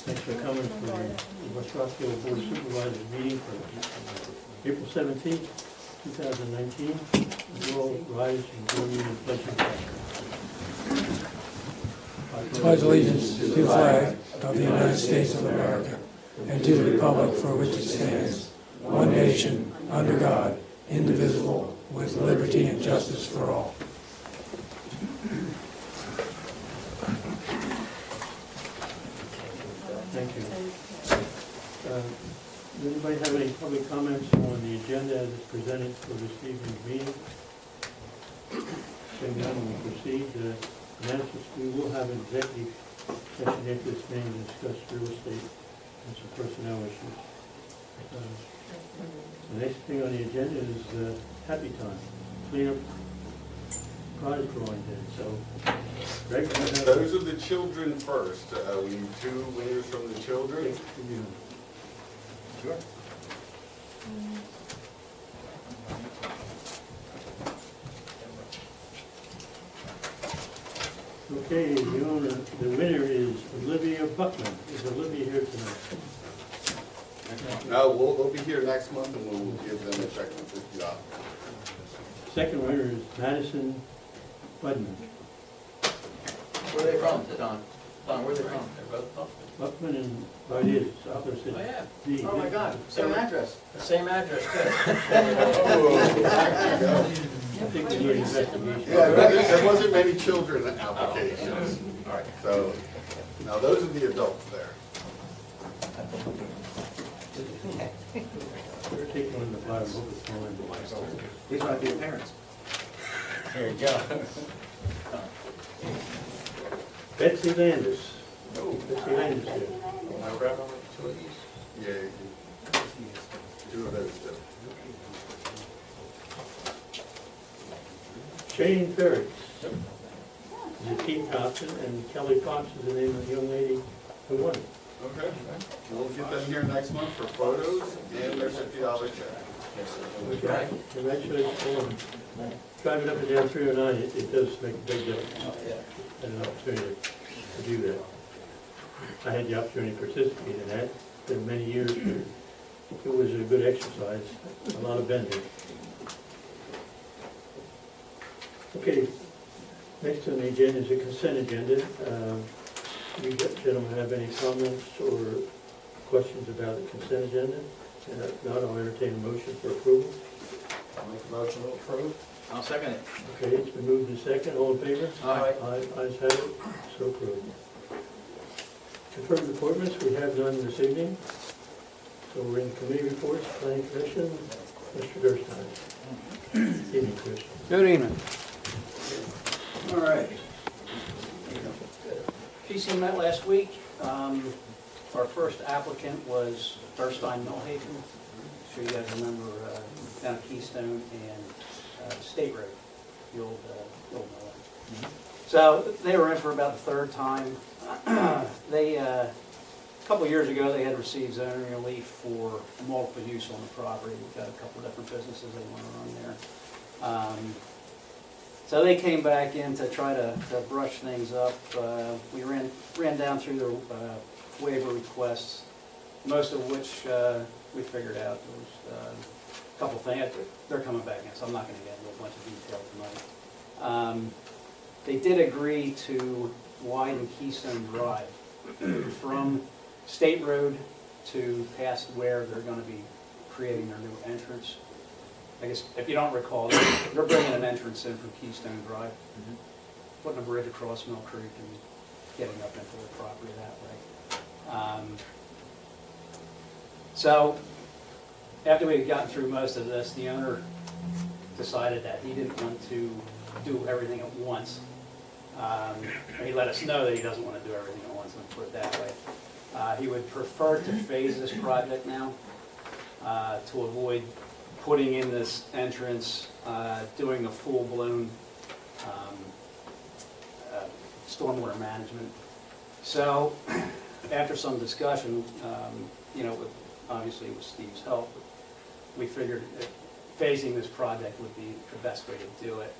Thanks for coming for the West Rockhill Board of Supervisors meeting for April 17th, 2019. You all rise and join me in the pledge of allegiance. I pledge allegiance to the flag of the United States of America and to the republic for which it stands, one nation, under God, indivisible, with liberty and justice for all. Thank you. Does anybody have any public comments on the agenda as it's presented for this evening's meeting? Seeing none, we'll proceed. Announcements, we will have an executive session after this meeting to discuss real estate and some personnel issues. The next thing on the agenda is happy time, cleanup prize drawing day. So, Greg, Those are the children first. We need 2 winners from the children. Sure. Okay, the winner is Olivia Buckman. Is Olivia here tonight? No, they'll be here next month and we'll give them a check for $50. Second winner is Madison Budman. Where are they from, Don? Don, where are they from? They're both from? Buckman and Valdez, opposite. Oh, yeah. D. Oh, my God, same address. Same address, too. I think we need investigation. Yeah, there wasn't many children applications. All right, so now those are the adults there. We're taking on the bottom of the phone. These might be your parents. There you go. Betsy Landis. Betsy Landis here. My grandma went to 2 of these. Yeah, 2 of those too. Shane Ferris. Is it Keith Thompson, and Kelly Fox is the name of the young lady who won it. Okay, we'll get them here next month for photos and their $50 check. Okay. Congratulations. Driving up and down 309, it does make a big difference. And an opportunity to do that. I had the opportunity to participate in that. It's been many years. It was a good exercise, a lot of bending. Okay, next on the agenda is a consent agenda. You gentlemen have any comments or questions about the consent agenda? And if not, I'll entertain a motion for approval. I'll make a motion to approve. I'll second it. Okay, it's been moved in second. All in favor? Aye. Ayes have it. So approved. Confirmed appointments, we have none this evening. So we're in committee reports, planning commission, Mr. Durstein. Evening, Chris. Good evening. All right. PC met last week. Our first applicant was Durstein Millhaven. I'm sure you guys remember down at Keystone and State Road, the old mill. So they were in for about the third time. They, a couple years ago, they had received zoning relief for multiple use on the property. We've got a couple different businesses they want to run there. So they came back in to try to brush things up. We ran down through their waiver requests, most of which we figured out. There was a couple things. They're coming back in, so I'm not going to get into a bunch of detail tonight. They did agree to widen Keystone Drive from State Road to past where they're going to be creating their new entrance. I guess, if you don't recall, they're bringing an entrance in from Keystone Drive, putting a bridge across Mill Creek and getting up into the property that way. So, after we had gotten through most of this, the owner decided that he didn't want to do everything at once. He let us know that he doesn't want to do everything at once, let's put it that way. He would prefer to phase this project now to avoid putting in this entrance, doing a full-blown stormwater management. So, after some discussion, obviously with Steve's help, we figured that phasing this project would be the best way to do it.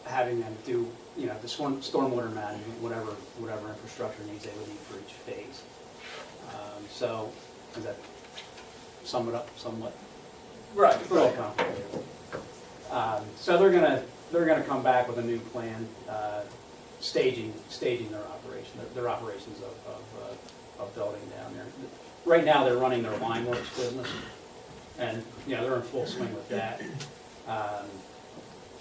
having them do, the stormwater management, whatever infrastructure needs they would need for each phase. So, does that sum it up somewhat? Right, It's a little complicated. So they're gonna come back with a new plan, staging their operations of building down there. Right now, they're running their line works business, and, they're in full swing with that.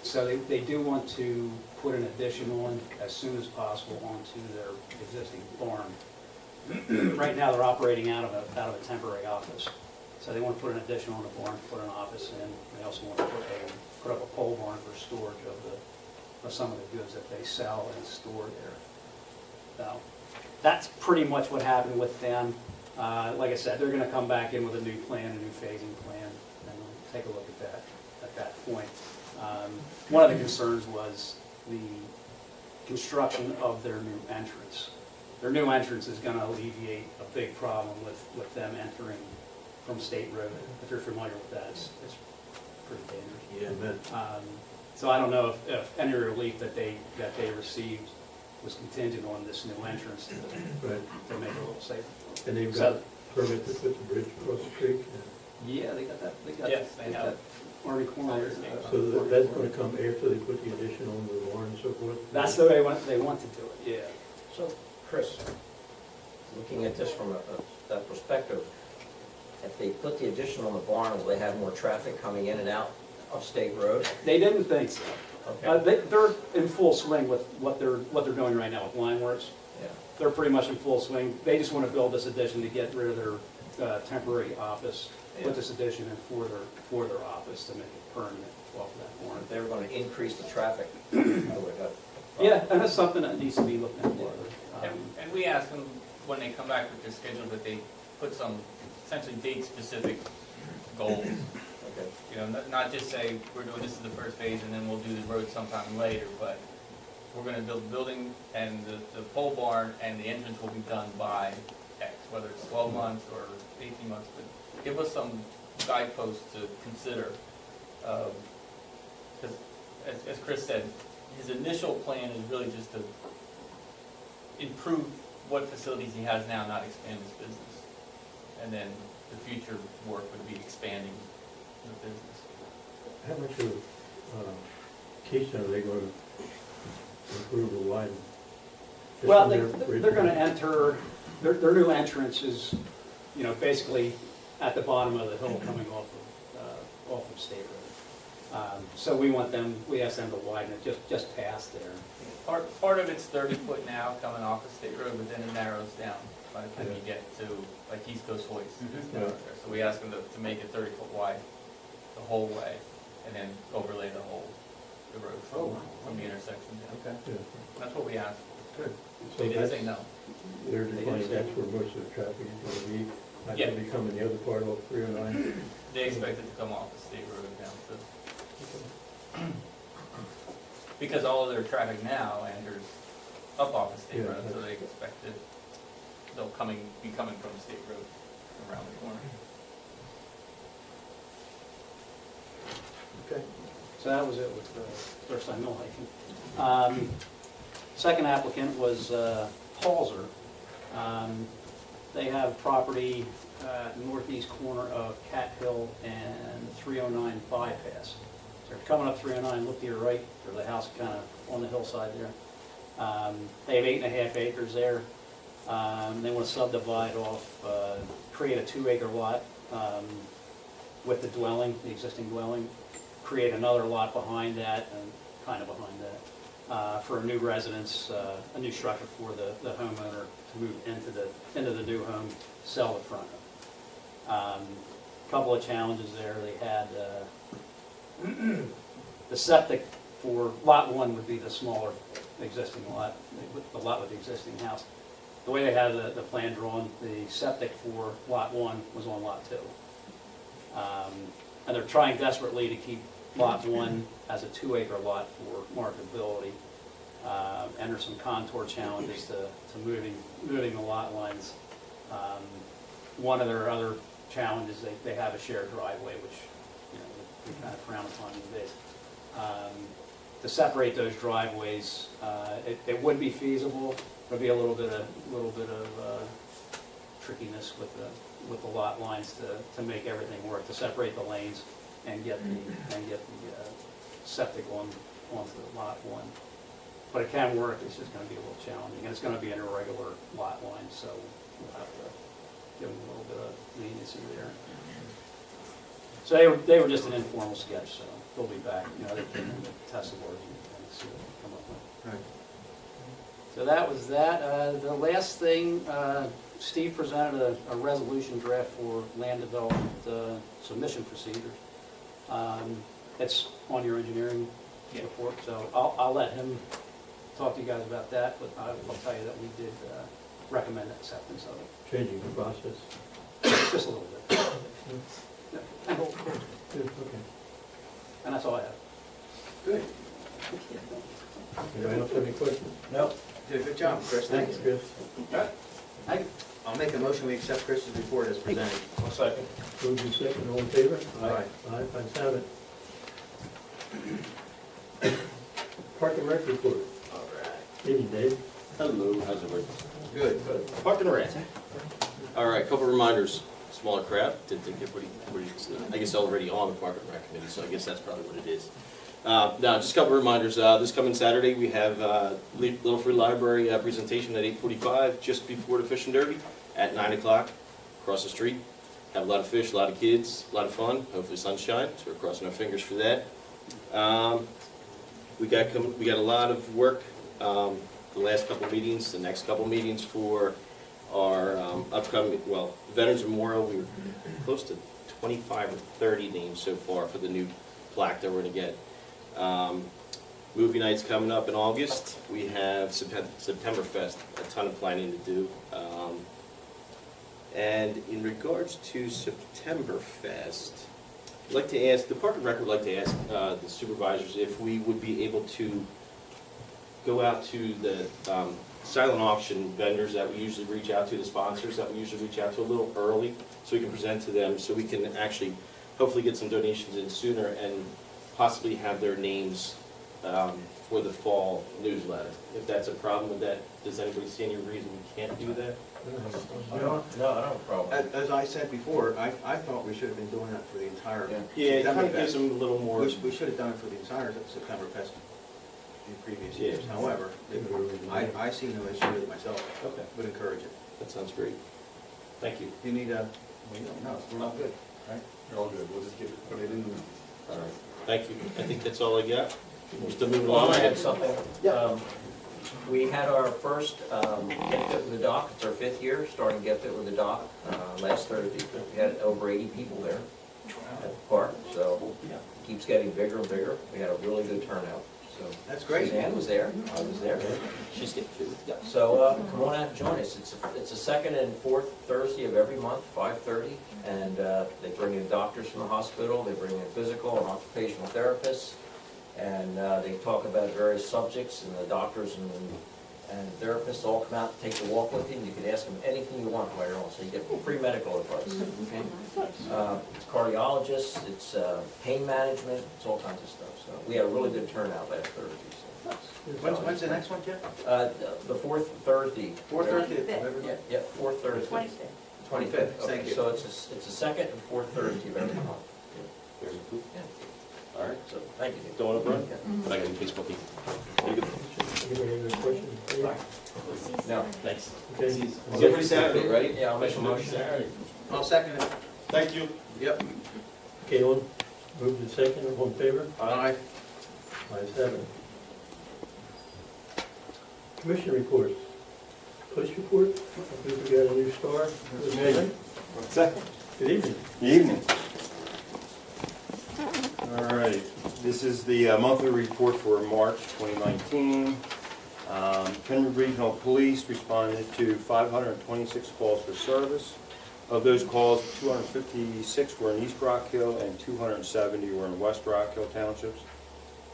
So they do want to put an addition on as soon as possible onto their existing farm. Right now, they're operating out of a temporary office. So they want to put an addition on the barn, put an office in. They also want to put up a pole barn for storage of some of the goods that they sell and store there. So that's pretty much what happened with them. Like I said, they're going to come back in with a new plan, a new phasing plan, and we'll take a look at that point. One of the concerns was the construction of their new entrance. Their new entrance is going to alleviate a big problem with them entering from State Road. If you're familiar with that, it's pretty dangerous. Yeah. So I don't know if any relief that they received was contingent on this new entrance to make it a little safer. And they've got permit to put the bridge across the creek? Yeah, they got that. Yes, they have. Army Corps. So that's going to come after they put the addition on the barn and so forth? That's the way they want to do it, yeah. So, Chris, looking at this from that perspective, if they put the addition on the barn, will they have more traffic coming in and out of State Road? They didn't think so. Okay. They're in full swing with what they're doing right now with line works. Yeah. They're pretty much in full swing. They just want to build this addition to get rid of their temporary office, put this addition in for their office to make it permanent off of that corner. If they were going to increase the traffic, I would have. Yeah, and that's something that needs to be looked into. And we asked them, when they come back with their schedule, that they put some essentially date-specific goals. Okay. Not just say, we're doing this is the first phase and then we'll do the road sometime later, but we're gonna build the building and the pole barn and the entrance will be done by X, whether it's 12 months or 18 months, but give us some guideposts to consider. Because as Chris said, his initial plan is really just to improve what facilities he has now, not expand his business. And then the future work would be expanding the business. How much of Keystone are they going to improve or widen? Just Well, on their they're bridge? going to enter, their new entrance is, basically at the bottom of the hill coming off of State Road. So we asked them to widen it just past there. Part of it's 30 foot now coming off of State Road, but then it narrows down by the time you get to like East Coast Hoist. Yeah. So we asked them to make it 30 foot wide the whole way and then overlay the road from the intersection down. Yeah. That's what we asked for. Good. So They didn't that's- say no. They're defining that's where most of the traffic is going to be. Not Yeah. going to be coming the other part of 309. They expect it to come off the State Road down to. Because all of their traffic now enters up off of State Yeah, Road, so they expect it, they'll be coming from State Road around the corner. Okay. So that was it with first time mill hiking. Second applicant was Halser. They have property northeast corner of Cat Hill and 309 bypass. So if you're coming up 309, look to your right, there's a house kind of on the hillside there. They have 8.5 acres there. They want to subdivide off, create a 2-acre lot with the dwelling, the existing dwelling, create another lot behind that and kind of behind that for a new residence, a new structure for the homeowner to move into the new home, sell the front. Couple of challenges there. They had the septic for lot 1 would be the smaller existing lot, the lot with the existing house. The way they had the plan drawn, the septic for lot 1 was on lot 2. And they're trying desperately to keep lot 1 as a 2-acre lot for marketability. And there's some contour challenges to moving the lot lines. One of their other challenges, they have a shared driveway, which we kind of frown upon these days. to separate those driveways. It would be feasible. There'll be a little bit of trickiness with the lot lines to make everything work, to separate the lanes and get the septic onto lot one. But it can work, it's just gonna be a little challenging, and it's gonna be an irregular lot line, so we'll have to give them a little bit of leniency there. So they were just an informal sketch, so they'll be back, they can test the board and see what they come up with. Right. So that was that. The last thing, Steve presented a resolution draft for land development submission procedures. It's on your engineering report, so I'll let him talk to you guys about that, but I'll tell you that we did recommend acceptance of it. Changing the process. Just a little bit. Yeah. Good, okay. And that's all I have. Good. Anybody else have any questions? No, did a good job, Chris, thank you. Chris. Thank you. I'll make a motion, we accept Chris's report as presented. I'll second. Moved in second, all in favor? Aye. Aye, ayes have it. Park and Rec report. All right. Evening, Dave. Hello, how's everybody? Good. Park and Rec. All right, couple reminders. Smaller crowd, didn't think everybody's, I guess, already on the Park and Rec committee, so I guess that's probably what it is. Now, just a couple reminders. This coming Saturday, we have Little Free Library presentation at 8:45, just before the fishing derby, at 9 o'clock, across the street. Have a lot of fish, a lot of kids, a lot of fun, hopefully sunshine, so we're crossing our fingers for that. We got a lot of work, the last couple meetings, the next couple meetings for our upcoming, Veterans Memorial. We were close to 25 or 30 names so far for the new plaque that we're gonna get. Movie night's coming up in August. We have September Fest, a ton of planning to do. And in regards to September Fest, I'd like to ask, the Park and Rec would like to ask the supervisors if we would be able to go out to the silent auction vendors that we usually reach out to, the sponsors that we usually reach out to a little early, so we can present to them, so we can actually hopefully get some donations in sooner and possibly have their names for the fall newsletter. If that's a problem with that, does anybody see any reason we can't do that? No, I don't have a problem. As I said before, I thought we should have been doing that for the entire Yeah, it kind September of gives Fest. them a little more. We should have done it for the entire September Fest in previous years. Yeah. However, I see no issue with it myself, Okay, would encourage it. that sounds great. Thank you. You need a, no, we're all good. You're all good, we'll just put it in. All right, thank you. I think that's all I got. We're still moving Well, along. I had something. We had our first Get Fit with the Doc. It's our 5th year, starting Get Fit with the Doc last Thursday. We had over 80 people there at the park, so it keeps getting bigger and bigger. We had a really good turnout. So That's great. Suzanne was there, I was there. She's getting food. Yeah, so come on out and join us. It's the second and fourth Thursday of every month, 5:30, and they bring in doctors from the hospital, they bring in physical and occupational therapists, and they talk about various subjects, and the doctors and therapists all come out and take the walk with you, and you can ask them anything you want while you're on, so you get free medical advice. Okay? It's cardiologists, it's pain management, it's all kinds of stuff. So we had a really good turnout last Thursday. So. When's the next one, Jeff? The fourth Thursday. Fourth Thursday? Yeah, fourth Thursday. 25th. 25th, Thank okay, you. so it's the second and fourth Thursday of every month. Very cool. Yeah. All right, So, thank you. don't want to run, but I got a baseball team. There you go. Anybody have any questions? No. Thanks. Okay. It's every Saturday, right? Yeah, I'll make a motion. Saturday. I'll second it. Thank you. Yep. Okay, moved in second, all in favor? Aye. Ayes have it. Commission reports. Police report, I think we got a new star. What's that? Good evening. Good evening. All right, this is the monthly report for March 2019. Pennridge Regional Police responded to 526 calls for service. Of those calls, 256 were in East Rockhill and 270 were in West Rockhill Townships.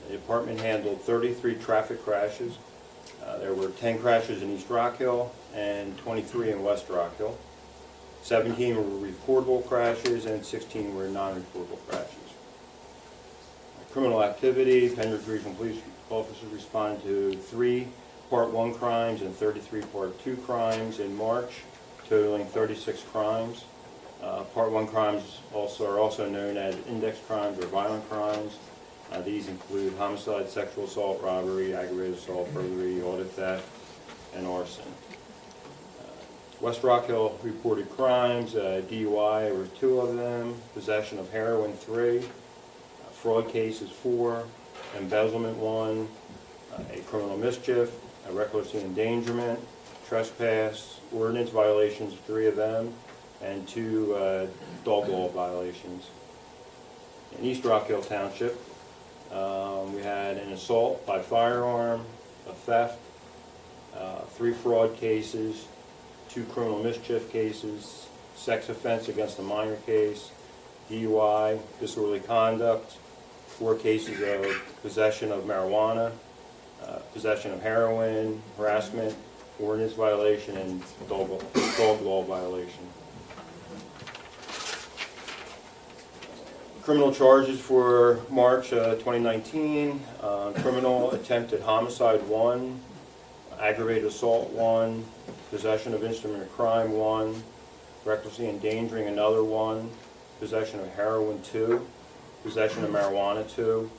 The department handled 33 traffic crashes. There were 10 crashes in East Rockhill and 23 in West Rockhill. 17 were reportable crashes and 16 were non-reportable crashes. Criminal activity, Pennridge Regional Police officers responded to 3 Part 1 crimes and 33 Part 2 crimes in March, totaling 36 crimes. Part 1 crimes are also known as index crimes or violent crimes. These include homicide, sexual assault, robbery, aggravated assault, burglary, auto theft, and arson. West Rockhill reported crimes, DUI were 2 of them, possession of heroin 3, fraud cases 4, embezzlement 1, a criminal mischief, a reckless endangerment, trespass, ordinance violations 3 of them, and 2 dog law violations. In East Rockhill Township, we had an assault by firearm, a theft, 3 fraud cases, 2 criminal mischief cases, sex offense against a minor case, DUI, disorderly conduct, 4 cases of possession of marijuana, possession of heroin, harassment, ordinance violation, and dog law violation. Criminal charges for March 2019, criminal attempted homicide 1, aggravated assault 1, possession of instrument of crime 1, recklessly endangering another 1, possession of heroin 2, possession of marijuana 2,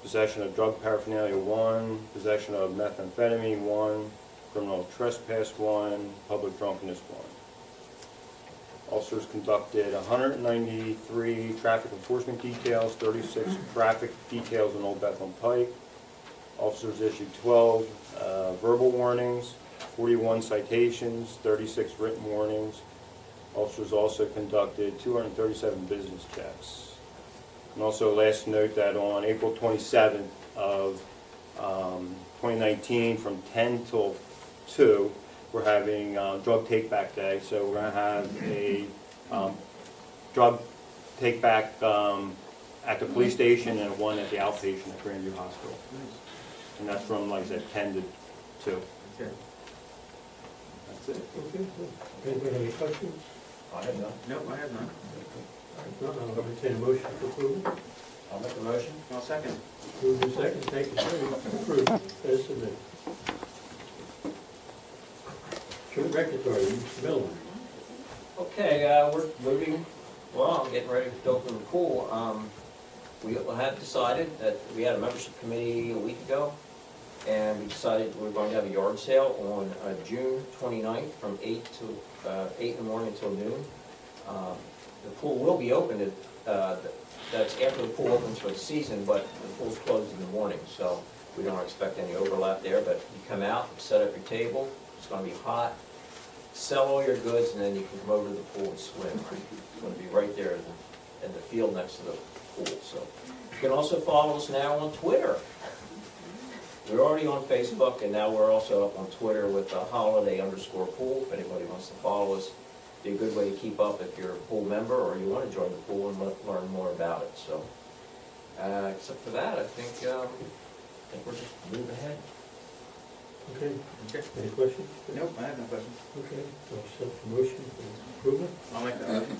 possession of drug paraphernalia 1, possession of methamphetamine 1, criminal trespass 1, public drunkenness 1. Officers conducted 193 traffic enforcement details, 36 traffic details in Old Bethlehem Pike. Officers issued 12 verbal warnings, 41 citations, 36 written warnings. Officers also conducted 237 business checks. And also last note that on April 27th of 2019 from 10 till 2, we're having drug take-back day. So we're going to have a drug take-back at the police station and one at the outpatient at Grandview Hospital. And that's from, like I said, 10 to 2. Okay. That's it. Okay, good. Anybody have any questions? I have none. Nope, I have none. No, I'll entertain a motion for approval. I'll make a motion. I'll second. Move in second, thank you, sir. Approved, as submitted. Joint Regulatory, Mr. Miller. Okay, we're moving, well, I'm getting ready to open the pool. We had decided that we had a membership committee a week ago, and we decided we were going to have a yard sale on June 29th from 8 in the morning until noon. The pool will be open, that's after the pool opens for the season, but the pool's closed in the morning, so we don't expect any overlap there, but you come out, set up your table, it's going to be hot, sell all your goods, and then you can come over to the pool and swim. It's going to be right there in the field next to the pool. So you can also follow us now on Twitter. We're already on Facebook, and now we're also up on Twitter with holiday_pool. If anybody wants to follow us, be a good way to keep up if you're a pool member or you want to join the pool and learn more about it. So except for that, I think we're just moving ahead. Okay, Okay. any questions? Nope, I have no questions. Okay, I'll accept the motion for approval. I'll make that motion.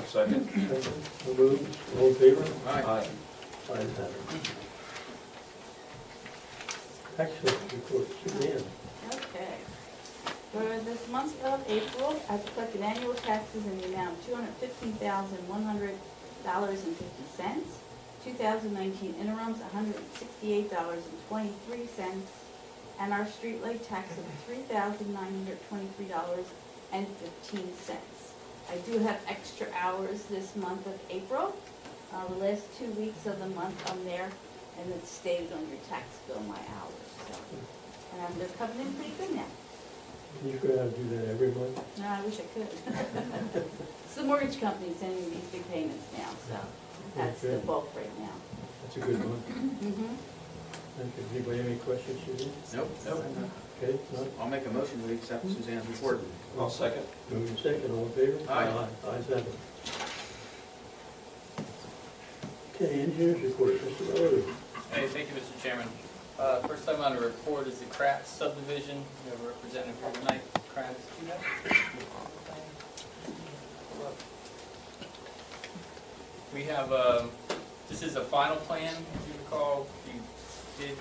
Second. Second, so moved, all in favor? Aye. Ayes have it. Tax report, Suzanne. Okay. For this month of April, I've collected annual taxes in the amount of $215,100.50. 2019 interims, $168.23. And our street light tax of $3,923.15. I do have extra hours this month of April. The last 2 weeks of the month I'm there, and it's stated on your tax bill, my hours. So, and they're coming in pretty good now. Can you figure out how to do that every month? No, I wish I could. It's the mortgage company sending me these big payments now, so that's the bulk right now. That's a good one. Mm-hmm. Okay, anybody have any questions, Suzanne? Nope. Okay, none? I'll make a motion to accept Suzanne's report. I'll second. Move in second, all in favor? Aye. Ayes have it. Okay, engineers report, Mr. Rose. Hey, thank you, Mr. Chairman. First time on the report is the Kratz subdivision. We have a representative here tonight. Kratz, do that? We have, this is a final plan, if you recall. did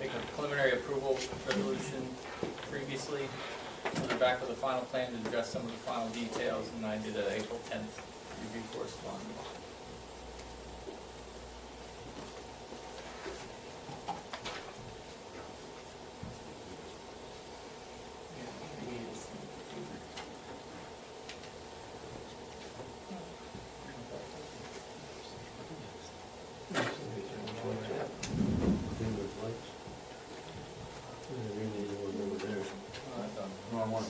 make a preliminary approval resolution previously. On the back of the final plan to address some of the final details, and I did an April 10th review correspondence. Wrong one.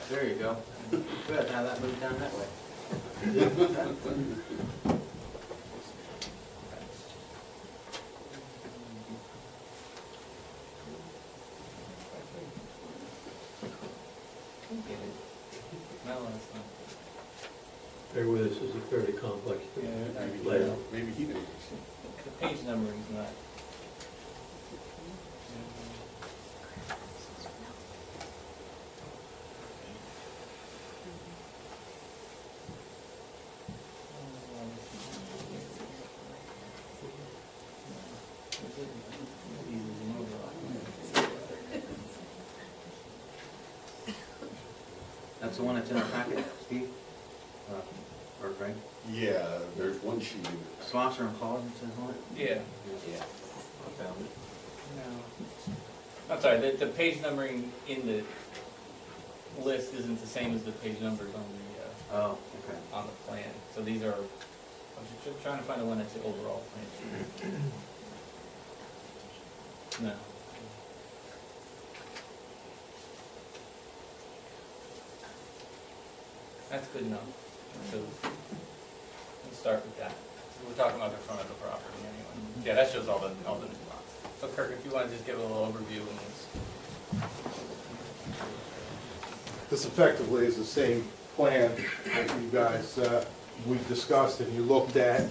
There you go. Good, now that moved down that way. No, it's not. Bear with us, this is a fairly complex layout. Maybe he didn't. The page numbering's not. That's the one that's in our packet, Steve? Or Greg? Yeah, there's one sheet. Slosser and Clausen says on it? Yeah. Yeah, I found it. No. I'm sorry, the page numbering in the list isn't the same as the page numbers on the, Oh, okay. on the plan. So these are, I'm just trying to find the one that's the overall plan. No. That's good enough. So let's start with that. We're talking about the front of the property anyway. Yeah, that shows all the new lots. So Kirk, if you want to just give a little overview and let's. This effectively is the same plan that you guys, we discussed and you looked at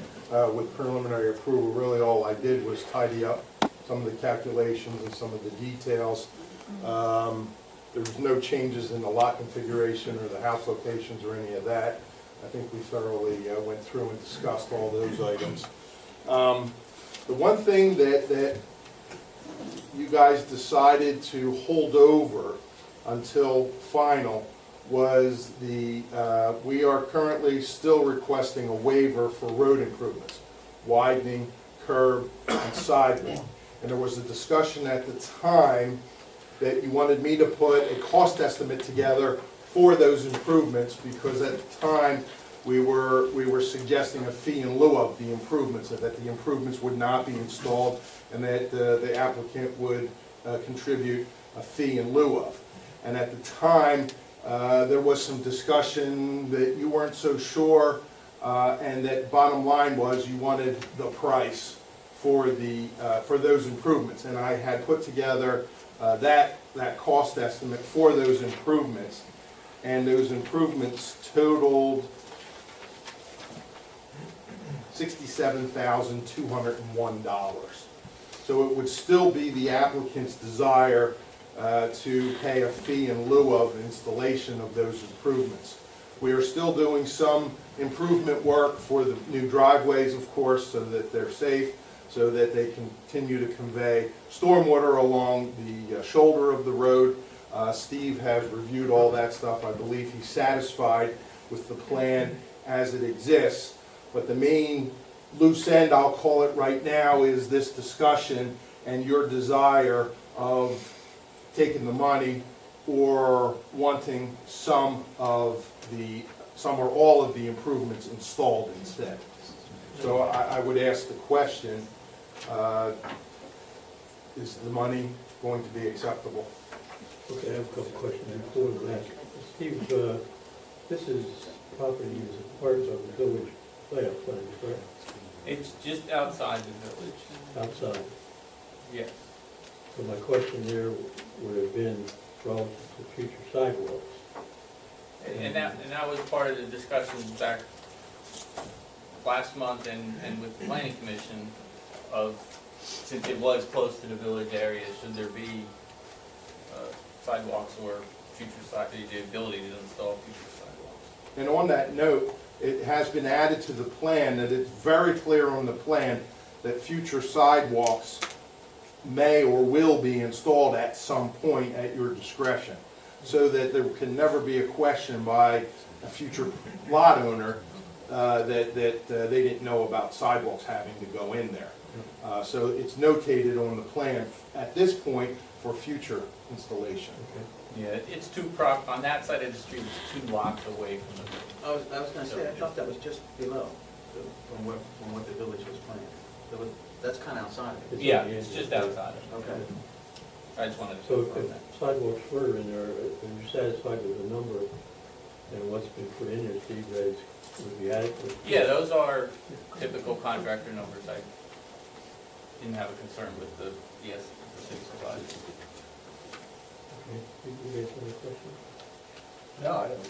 with preliminary approval. Really all I did was tidy up some of the calculations and some of the details. There was no changes in the lot configuration or the house locations or any of that. I think we thoroughly went through and discussed all those items. The one thing that you guys decided to hold over until final was we are currently still requesting a waiver for road improvements, widening, curb, and sidewalk. And there was a discussion at the time that you wanted me to put a cost estimate together for those improvements, because at the time we were suggesting a fee in lieu of the improvements, and that the improvements would not be installed, and that the applicant would contribute a fee in lieu of. And at the time, there was some discussion that you weren't so sure, and that bottom line was you wanted the price for those improvements. And I had put together that cost estimate for those improvements, and those improvements totaled $67,201. So it would still be the applicant's desire to pay a fee in lieu of installation of those improvements. We are still doing some improvement work for the new driveways, of course, so that they're safe, so that they continue to convey stormwater along the shoulder of the road. Steve has reviewed all that stuff. I believe he's satisfied with the plan as it exists. But the main loose end, I'll call it right now, is this discussion and your desire of taking the money or wanting some or all of the improvements installed instead. So I would ask the question, is the money going to be acceptable? Okay, I have a couple questions before that. Steve, this is property is a part of the village layout plan, correct? It's just outside the village. Outside. Yes. So my question there would have been relative to future sidewalks. And that was part of the discussion back last month and with the planning commission of, since it was close to the village area, should there be sidewalks or the ability to install future sidewalks. And on that note, it has been added to the plan that it's very clear on the plan that future sidewalks may or will be installed at some point at your discretion, so that there can never be a question by a future lot owner that they didn't know about sidewalks having to go in there. So it's notated on the plan at this point for future installation. Yeah, it's on that side of the street, it's 2 lots away from the. I was gonna say, I thought that was just below, from what the village was planning. That's kinda outside of it. Yeah, it's just outside of it. Okay. I just wanted to So confirm if that. sidewalks were in there, if you're satisfied with the number and what's been put in there, Steve, that would be adequate? Yeah, those are typical contractor numbers. I didn't have a concern with the city provided. Okay, you guys have a question? No, I don't.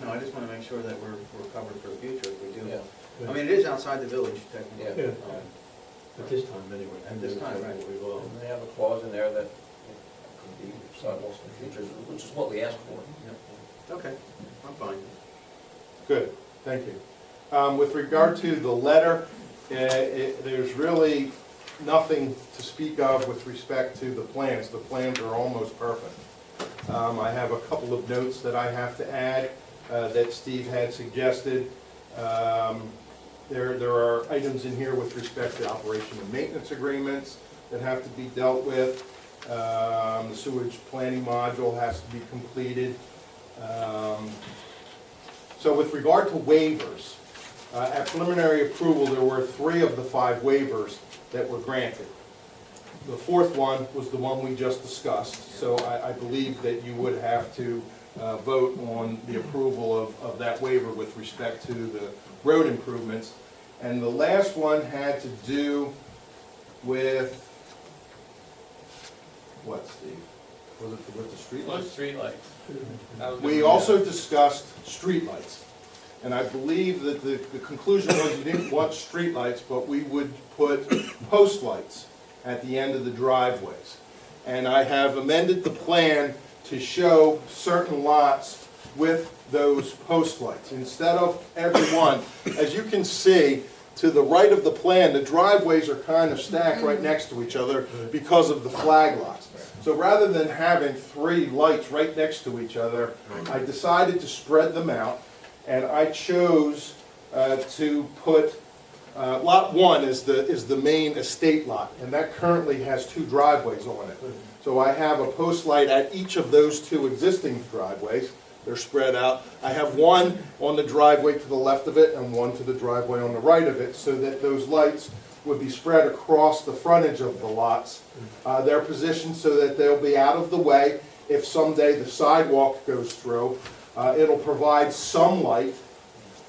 No, I just wanna make sure that we're covered for the future if we do. Yeah. I mean, it is outside the village technically. Yeah, at this time anyway. At this time, right. We will. And they have a clause in there that could be sidewalks in the future, which is what we asked for. Okay, I'm fine. Good, thank you. With regard to the letter, there's really nothing to speak of with respect to the plans. The plans are almost perfect. I have a couple of notes that I have to add that Steve had suggested. There are items in here with respect to operation and maintenance agreements that have to be dealt with. The sewage planning module has to be completed. So with regard to waivers, at preliminary approval, there were 3 of the 5 waivers that were granted. The 4th one was the one we just discussed, so I believe that you would have to vote on the approval of that waiver with respect to the road improvements. And the last one had to do with, what, Steve? Was it with the streetlights? Streetlights. We also discussed streetlights. And I believe that the conclusion was you didn't want streetlights, but we would put post lights at the end of the driveways. And I have amended the plan to show certain lots with those post lights. Instead of every one, as you can see, to the right of the plan, the driveways are kind of stacked right next to each other because of the flag lots. So rather than having 3 lights right next to each other, I decided to spread them out, and I chose to put lot 1 is the main estate lot, and that currently has 2 driveways on it. So I have a post light at each of those 2 existing driveways. They're spread out. I have one on the driveway to the left of it and one to the driveway on the right of it, so that those lights would be spread across the frontage of the lots. They're positioned so that they'll be out of the way if someday the sidewalk goes through. It'll provide some light,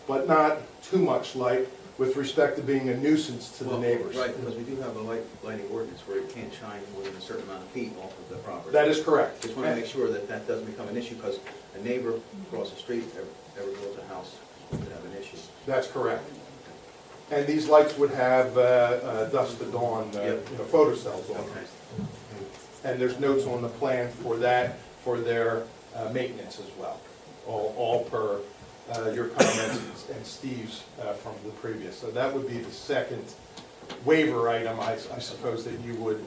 but not too much light with respect to being a nuisance to the neighbors. Right, because we do have a lighting ordinance where it can't shine within a certain amount of feet off of the property. That is correct. Just want to make sure that that doesn't become an issue, because a neighbor across the street ever builds a house would have an issue. That's correct. And these lights would have dusk to dawn photo cells on them. Okay. And there's notes on the plan for that, for their maintenance as well, all per your comments and Steve's from the previous. So that would be the second waiver item, I suppose, that you would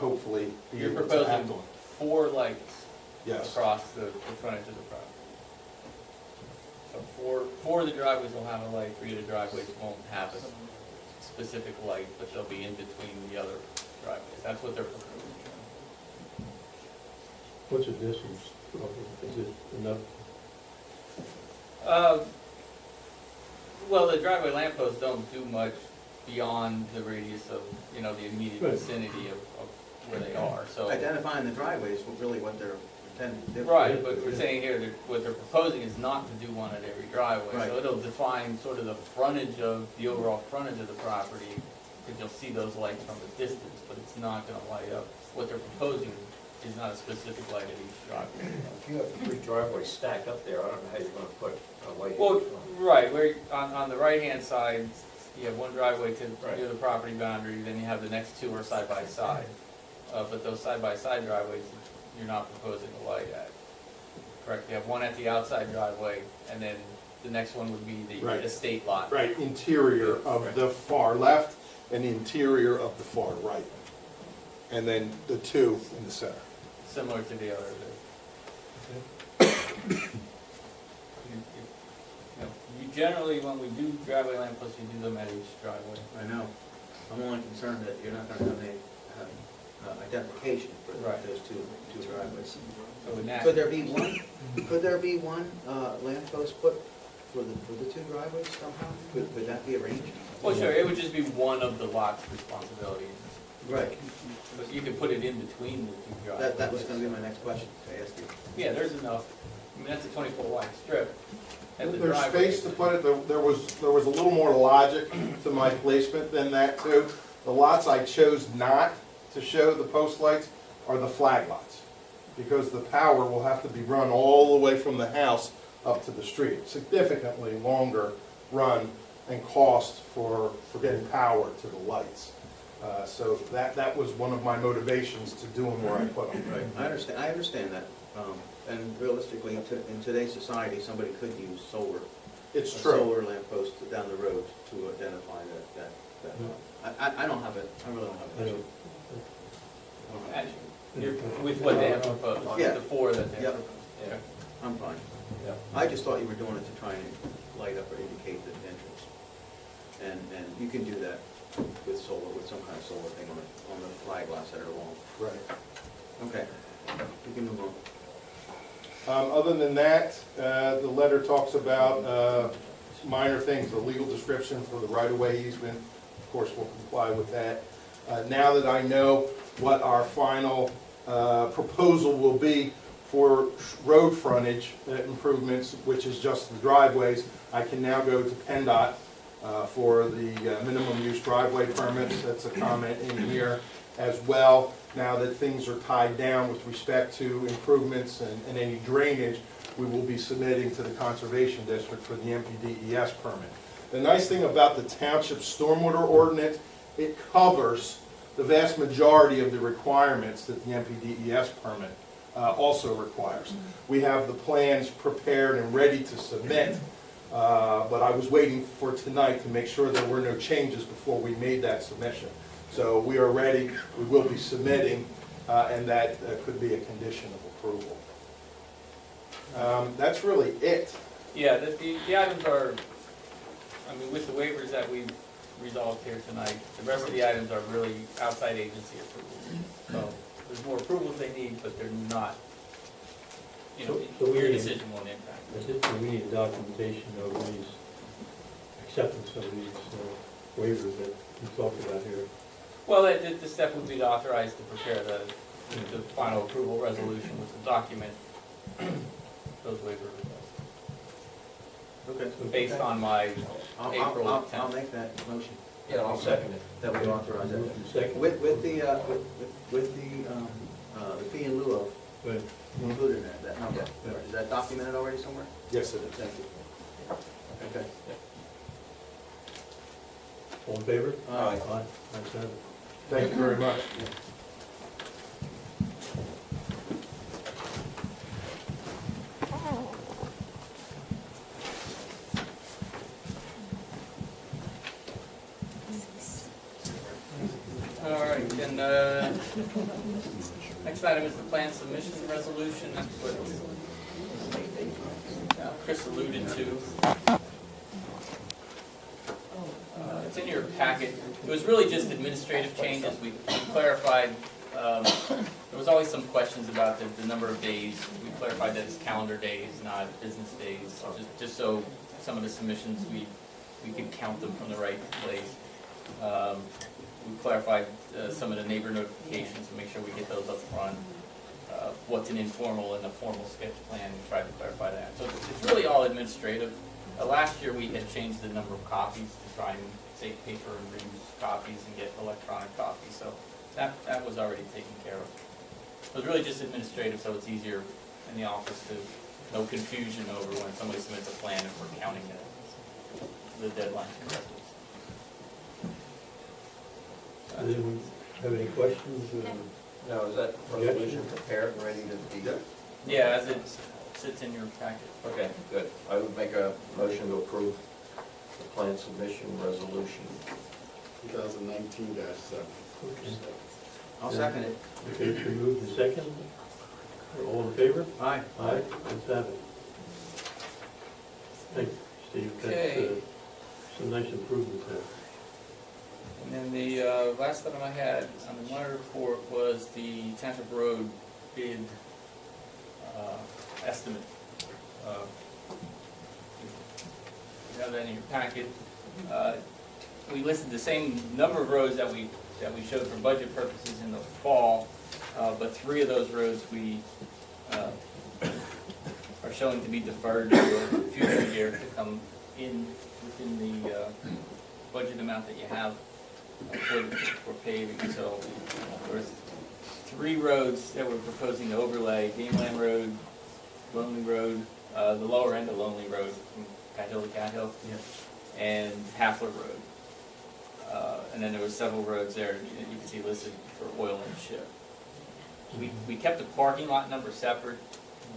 hopefully be You're able to act proposing on. 4 lights Yes. across the frontage of the property. So 4 of the driveways will have a light, 3 of the driveways won't have a specific light, but they'll be in between the other driveways. That's what they're proposing. What's the distance? Is it enough? Well, the driveway lampposts don't do much beyond the radius of, the immediate Right. vicinity of where they are, so. Identifying the driveways is really what they're intended to do. Right, but we're saying here that what they're proposing is not to do one at every driveway. Right. So it'll define sort of the frontage of, the overall frontage of the property, because you'll see those lights from a distance, but it's not gonna light up. What they're proposing is not a specific light at each driveway. If you have 3 driveways stacked up there, I don't know how you're gonna put a light. Well, right, where, on the right-hand side, you have one driveway to Right. near the property boundary, then you have the next 2 are side by side. But those side by side driveways, you're not proposing a light at. Correct, you have one at the outside driveway, and then the next one would be the Right. estate lot. Right, interior of the far left and interior of the far right. And then the two in the center. Similar to the other. You generally, when we do driveway lamp posts, you do them at each driveway. I know. I'm only concerned that you're not gonna have any identification for Right. those two driveways. So in that, Could there be one lamp post put for the two driveways somehow? Could that be arranged? well, sure, it would just be one of the lot's responsibility. Right. But you could put it in between the two driveways. That was gonna be my next question to ask you. Yeah, there's enough. I mean, that's a 24 wide strip. And the There's driveway- space to put it, there was a little more logic to my placement than that too. The lots I chose not to show the post lights are the flag lots, because the power will have to be run all the way from the house up to the street. Significantly longer run and cost for getting power to the lights. So that was one of my motivations to doing where I put them. Right, I understand that. And realistically, in today's society, somebody could use solar. It's A true. solar lamp post down the road to identify that. I don't have it, I really don't have I it. don't- Actually, you're with what they have proposed, Yeah. the four that they have Yep. proposed. Okay. I'm fine. Yeah. I just thought you were doing it to try and light up or indicate the entrance. And you can do that with solar, with some kind of solar thing on the flag lots that are along. Right. Okay, we can move on. Other than that, the letter talks about minor things, a legal description for the right-of-way easement. Of course, we'll comply with that. Now that I know what our final proposal will be for road frontage improvements, which is just the driveways, I can now go to PennDOT for the minimum use driveway permits. That's a comment in here as well. Now that things are tied down with respect to improvements and any drainage, we will be submitting to the Conservation District for the MPDES permit. The nice thing about the township stormwater ordinance, it covers the vast majority of the requirements that the MPDES permit also requires. We have the plans prepared and ready to submit, but I was waiting for tonight to make sure there were no changes before we made that submission. So we are ready, we will be submitting, and that could be a condition of approval. That's really it. Yeah, the items are, I mean, with the waivers that we've resolved here tonight, the rest of the items are really outside agency approvals. So there's more approvals they need, but they're not, you know, So we your need- decision won't impact. That's it, so we need documentation of these, acceptance of these waivers that we talked about here. Well, the step would be to authorize to prepare the final approval resolution, which will document those waiver requests. Okay. Based on my April I'll 10th. make that motion, Yeah, I'll second it. that we authorize that. Second. With the fee in lieu of Right. included in that number. Yeah. Is that documented already somewhere? Yes, it is. Thank you. Okay. All in favor? Aye. Aye. Ayes have it. Thank you very much. All right, and next item is the plan submission resolution. That's what Chris alluded to. It's in your packet. It was really just administrative changes. We clarified, there was always some questions about the number of days. We clarified that it's calendar days, not business days, just so some of the submissions, we could count them from the right place. We clarified some of the neighbor notifications to make sure we get those up front. What's an informal and a formal sketch plan, we tried to clarify that. So it's really all administrative. Last year, we had changed the number of copies to try and save paper and reuse copies and get electronic copies, so that was already taken care of. It was really just administrative, so it's easier in the office to, no confusion over when somebody submits a plan if we're counting the deadline correctly. Does anyone have any questions? Now, is that resolution prepared and ready to be? Yeah, as it's sits in your packet. Okay, good. I would make a motion to approve the plan submission resolution. 2019-7. Okay. I'll second it. Okay, it's been moved and second. All in favor? Aye. Aye, let's have it. Thank you, Steve. That's Okay. some nice improvements there. And then the last item I had on the monitor report was the Township Road bid estimate. You have that in your packet. We listed the same number of roads that we showed for budget purposes in the fall, but 3 of those roads we are showing to be deferred to a future year to come in within the budget amount that you have for paving. So there's 3 roads that we're proposing to overlay: Gameland Road, Lonely Road, the lower end of Lonely Road from Cat Hill to Cat Hill, and Hafler Road. And then there were several roads there you can see listed for oil and chip. We kept the parking lot number separate.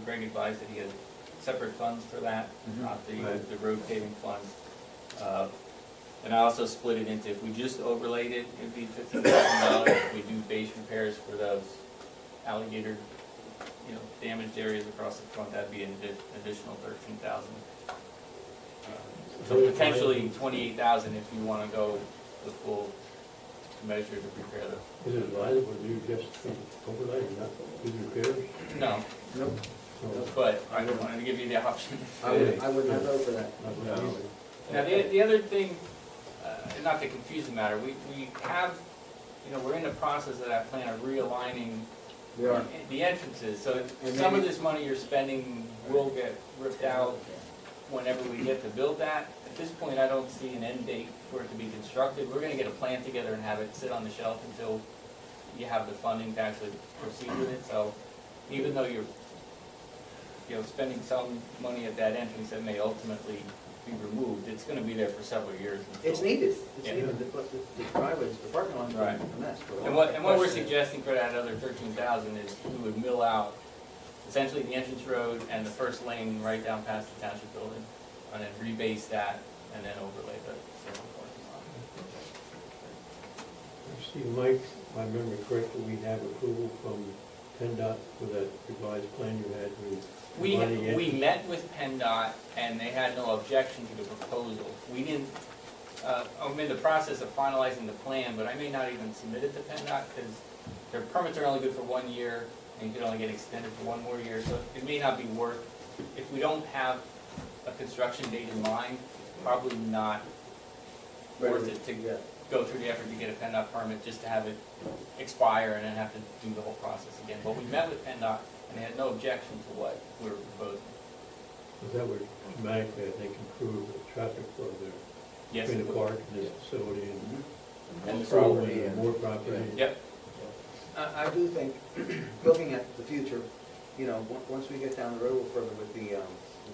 Greg advised that he had separate funds for that, not the road paving fund. And I also split it into, if we just overlaid it, it'd be $15,000. If we do base repairs for those alligator, damaged areas across the front, that'd be an additional $13,000. So potentially $28,000 if you want to go the full measure to repair them. Is it advisable to do just overlay and not do repairs? No, Nope. but I wanted to give you the option. I would not vote for that. Not really either. Now, the other thing, not to confuse the matter, we have, we're in the process of that plan of realigning We are. the entrances. So And some of maybe- this money you're spending will get ripped out whenever we get to build that. At this point, I don't see an end date for it to be constructed. We're gonna get a plan together and have it sit on the shelf until you have the funding to actually proceed with it. So even though you're, spending some money at that entrance that may ultimately be removed, it's gonna be there for several years. until- It's needed. It's Yeah. needed. The driveways, the parking lot's a Right. mess. And what we're suggesting for that other 13,000 is we would mill out essentially the entrance road and the first lane right down past the township building, and then rebase that, and then overlay the central parking lot. Steve, Mike, if I remember correctly, we have approval from PennDOT for that revised plan you had with combining We entrance. met with PennDOT, and they had no objection to the proposal. We didn't, I'm in the process of finalizing the plan, but I may not even submit it to PennDOT, because their permits are only good for 1 year, and you can only get extended for 1 more year, so it may not be worth, if we don't have a construction date in mind, it's probably not worth it to go through the effort to get a PennDOT permit just to have it expire and then have to do the whole process again. But we met with PennDOT, and they had no objection to what we were proposing. That would dramatically, I think, improve the traffic flow there. Yes, Between it the would. park and this facility And and the property and more property. Yep. I do think, looking at the future, once we get down the road a little further with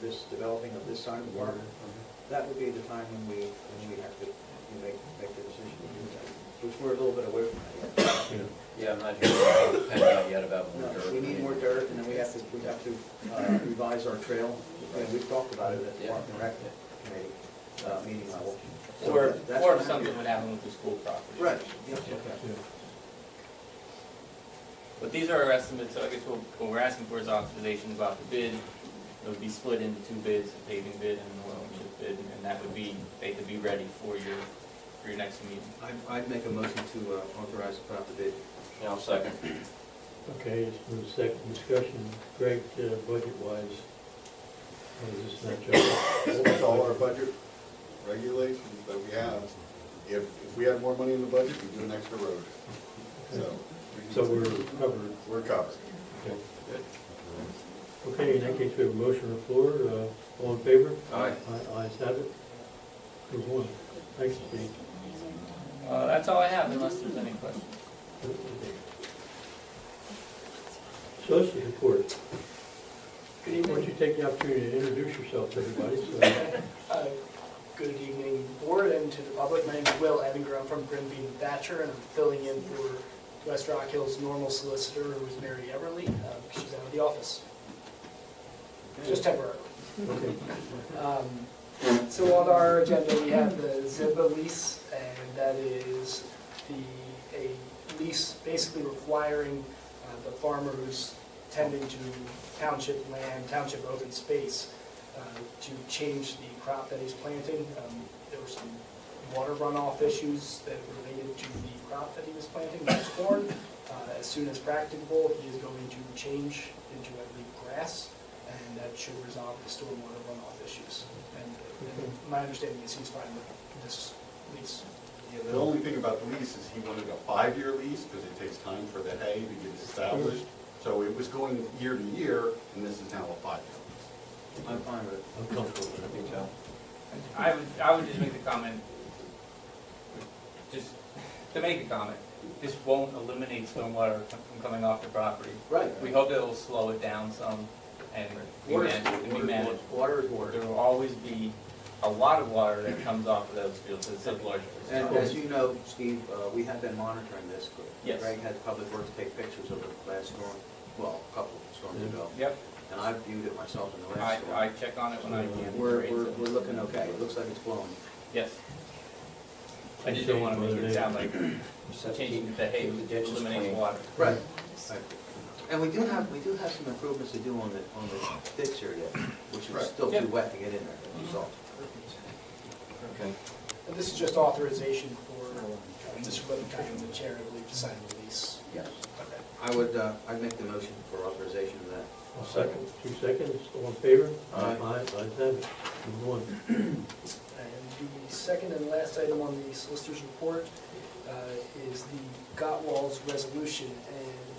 this developing of this side of the park, that would be the time when we have to make the decision to do that, which we're a little bit away from that yet. Yeah. Yeah, I'm not hearing from PennDOT yet about more No, dirt. we need more dirt, and then we have to revise our trail. And we've talked about it at the Park and Rec Committee meeting level. So Or that's if gonna something happen. would happen with the school property. Right. Yep. Yeah. But these are our estimates, so I guess what we're asking for is authorization about the bid. It would be split into 2 bids, a paving bid and an oil and chip bid, and that would be, they could be ready for your next meeting. I'd make a motion to authorize the proper bid. Yeah, I'll second. Okay, it's been a second discussion. Greg, budget-wise, what is this not just? That's all our budget regulations that we have. If we had more money in the budget, we'd do an extra road. So we're covered. We're covered. Okay. Okay, in that case, we have a motion on the floor. All in favor? Aye. Ayes have it. Goes one. Thanks, Steve. That's all I have, unless there's any questions. Solicitor's report. Why don't you take the opportunity to introduce yourself to everybody? So, Good evening, board, and to the public. My name is Will Evinger. I'm from Grimby and Thatcher, and I'm filling in for West Rock Hill's normal solicitor, who is Mary Everly. She's out of the office. just temporarily. Okay. So on our agenda, we have the Zimba lease, and that is a lease basically requiring the farmer who's tending to township land, township open space, to change the crop that he's planting. There were some water runoff issues that related to the crop that he was planting, that was corn. As soon as practicable, he is going to change into, I believe, grass, and that should resolve the stormwater runoff issues. And my understanding is he's fine with this lease. Yeah, the only thing about the lease is he wanted a 5-year lease because it takes time for the hay to get established. So it was going year to year, and this is now a 5-year lease. I'm fine with it. I'm comfortable with it. So, I would just make the comment, just to make a comment, this won't eliminate stormwater from coming off the property. right. We hope that it'll slow it down some and be managed. Water is water. There will always be a lot of water that comes off of those fields, it's a large. And as you know, Steve, we have been monitoring this. Yes. Greg had Public Works take pictures of the last storm, well, a couple of storms ago. Yep, And I viewed it myself in the I last storm. check on it when I can. We're looking okay. It looks like it's flowing. Yes. I just don't want to make it sound like Just changing keep the hay the ditches eliminates clean. water. Right. And we do have some improvements to do on the ditch area, which is still too Yep. wet to get in there, so. Okay. And this is just authorization for Mr. Lippincott and the chair, I believe, to sign the lease. Yes. Okay. I'd make the motion for authorization of that. I'll second. 2 seconds, all in favor? Aye. Aye, ayes have it. Move on. And the second and last item on the solicitor's report is the Gottwalls resolution. And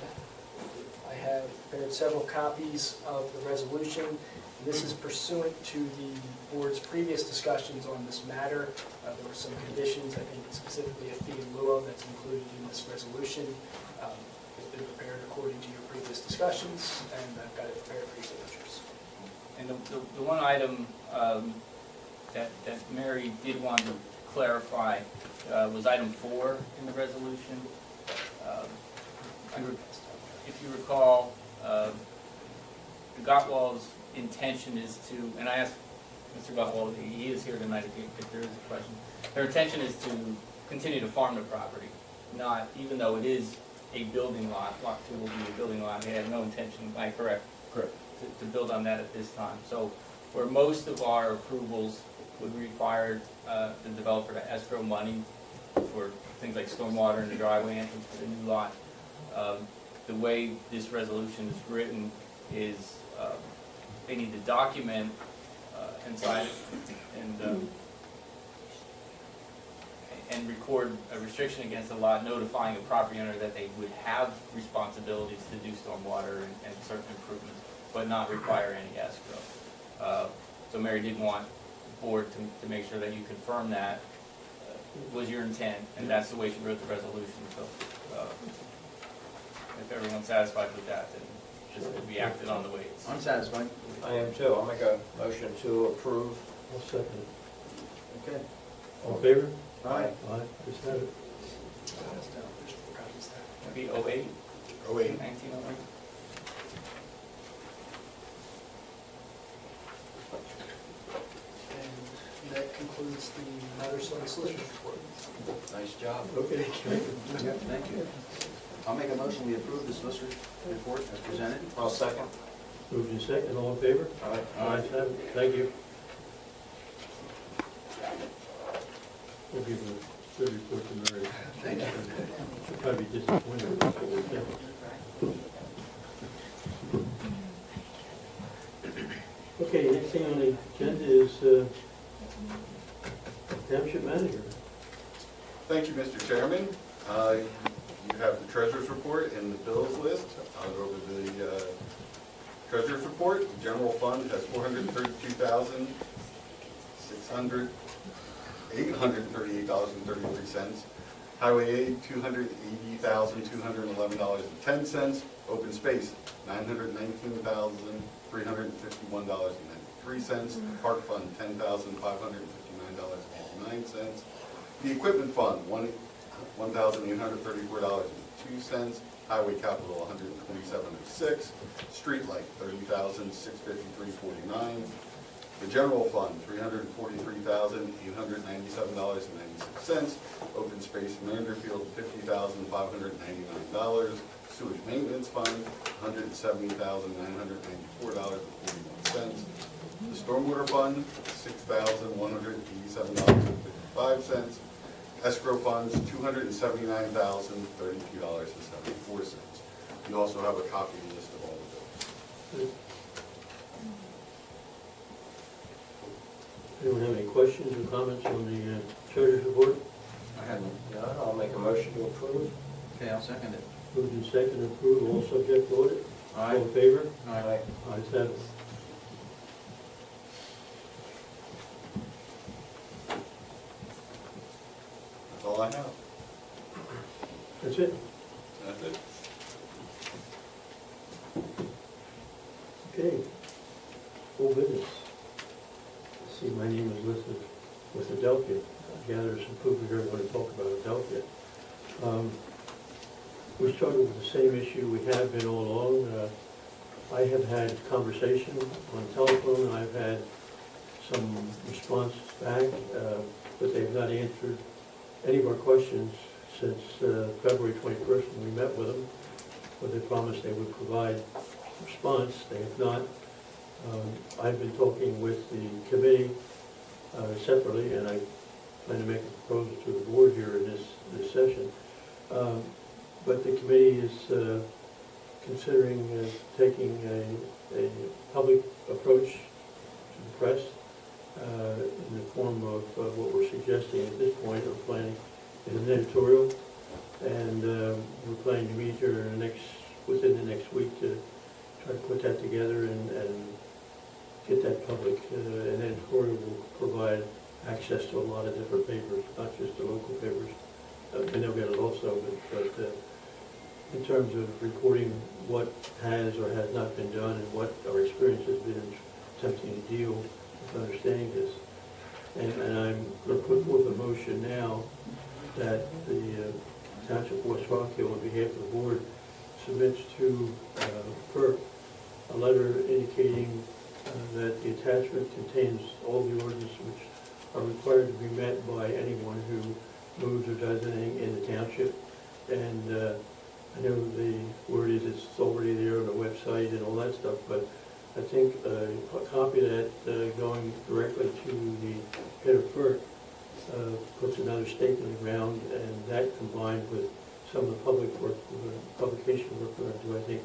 I have prepared several copies of the resolution. This is pursuant to the board's previous discussions on this matter. There were some conditions, I think specifically a fee in lieu of, that's included in this resolution. It's been prepared according to your previous discussions, and I've got it prepared for your signatures. And the one item that Mary did want to clarify was item 4 in the resolution. If you recall, the Gottwal's intention is to, and I asked Mr. Gottwal, he is here tonight if there is a question. Their intention is to continue to farm the property, not, even though it is a building lot, lot 2 will be a building lot, they have no intention, am I correct? Correct. To build on that at this time. So where most of our approvals would require the developer to escrow money for things like stormwater and the driveway entrance for the new lot, the way this resolution is written is they need to document and sign it and record a restriction against the lot, notifying a property owner that they would have responsibilities to do stormwater and certain improvements, but not require any escrow. So Mary did want the board to make sure that you confirm that was your intent, and that's the way she wrote the resolution. So if everyone's satisfied with that, then this will be acted on the way it's. I'm satisfied. I am too. I'll make a motion to approve. I'll second it. Okay. All in favor? Aye. Aye, ayes have it. There's 4 copies there. Be 08, 08. 1908. And that concludes the matters on the solicitor's report. Nice job. Okay, thank you. Thank you. I'll make a motion, we approve the solicitor's report as presented. I'll second. Moved in second, all in favor? Aye. Ayes have it, thank you. We'll give a good report to Mary. Thank you. She'll probably be disappointed with what we've done. Okay, next thing on the agenda is Township Manager. Thank you, Mr. Chairman. You have the treasurer's report and the bills list. I'll go over the treasurer's report. The general fund has $838.33. Highway aid, $280,211.10. Open space, $919,351.93. Park fund, $10,559.89. The equipment fund, $1,834.02. Highway capital, $127,006. Street light, $30,653.49. The general fund, $343,897.96. Open space and landry field, $50,599. Sewage maintenance fund, $170,994.41. The stormwater fund, $6,187.55. Escrow funds, $279,032.74. You also have a copy list of all the bills. Anyone have any questions or comments on the treasurer's report? I have none, I'll make a motion to approve. Okay, I'll second it. Moved and seconded, approved, all subject to audit? All in favor? Ayes have it. That's all I have. That's it? That's it. Okay. Full business. Let's see, my name is listed with Adelphia. I gather there's some proof we're going to talk about Adelphia. We started with the same issue we have been all along. I have had conversation on telephone. I've had some response back, but they've not answered any of our questions since February 21st when we met with them, where they promised they would provide response. They have not. I've been talking with the committee separately, and I plan to make a proposal to the board here in this session. But the committee is considering taking a public approach to the press in the form of what we're suggesting at this point. We're planning an editorial, and we're planning to meet here within the next week to try to put that together and get that public. An editorial will provide access to a lot of different papers, not just the local papers. And they'll get it also, but in terms of reporting what has or has not been done and what our experience has been in attempting to deal with understanding this. And I'm going to put forth a motion now that the Township of West Rockhill, on behalf of the board, submits to FERC a letter indicating that the attachment contains all the ordinances which are required to be met by anyone who moves or does anything in the township. And I know the word is it's already there on the website and all that stuff, but I think a copy of that going directly to the head of FERC puts another stake in the ground, and that combined with some of the publication work we're going to do, I think,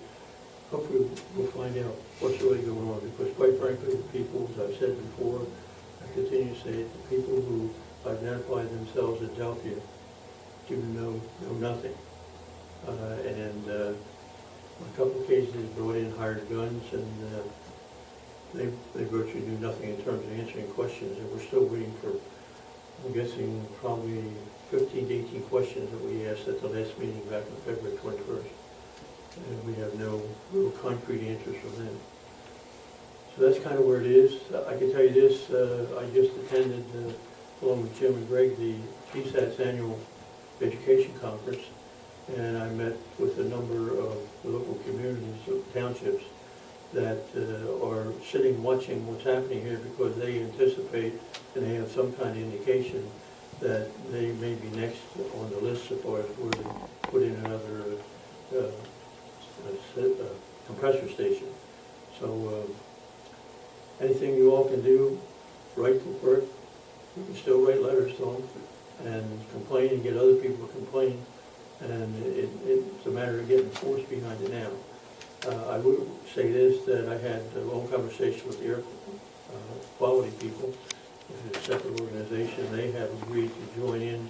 hopefully we'll find out what's really going on, because quite frankly, the people, as I've said before, I continue to say it, the people who identify themselves as Adelphia do know nothing. And a couple of cases brought in hired guns, and they virtually do nothing in terms of answering questions, and we're still waiting for, I'm guessing, probably 15 to 18 questions that we asked at the last meeting back on February 21st. And we have no real concrete answers from them. So that's kind of where it is. I can tell you this, I just attended, along with Jim and Greg, the PSAT's annual education conference, and I met with a number of the local communities, townships, that are sitting watching what's happening here because they anticipate and they have some kind of indication that they may be next on the list so far as where they put in another compressor station. So anything you all can do, write to FERC. You can still write letters to them and complain and get other people to complain. And it's a matter of getting force behind it now. I would say this, that I had a long conversation with the air quality people. It's a separate organization. They have agreed to join in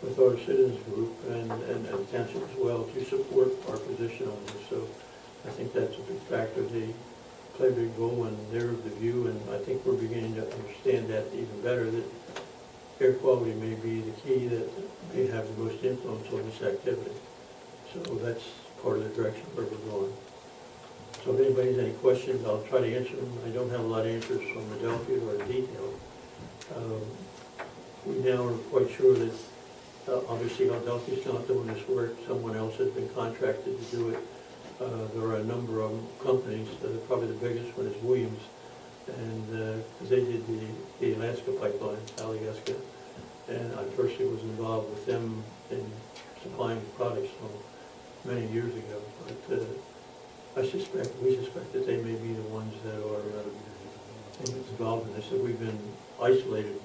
with our citizens group and the township as well to support our position on this. So I think that's a big factor. They play a big role in their view, and I think we're beginning to understand that even better, that air quality may be the key that may have the most influence on this activity. So that's part of the direction where we're going. So if anybody has any questions, I'll try to answer them. I don't have a lot of answers from Adelphia or detail. We now are quite sure that Obviously, Philadelphia's not doing this work, someone else has been contracted to do it. There are a number of companies, probably the biggest one is Williams, and, 'cause they did the Alaska pipeline, Alaska, and I personally was involved with them in supplying products many years ago, but we suspect that they may be the ones that are involved in this, that we've been isolated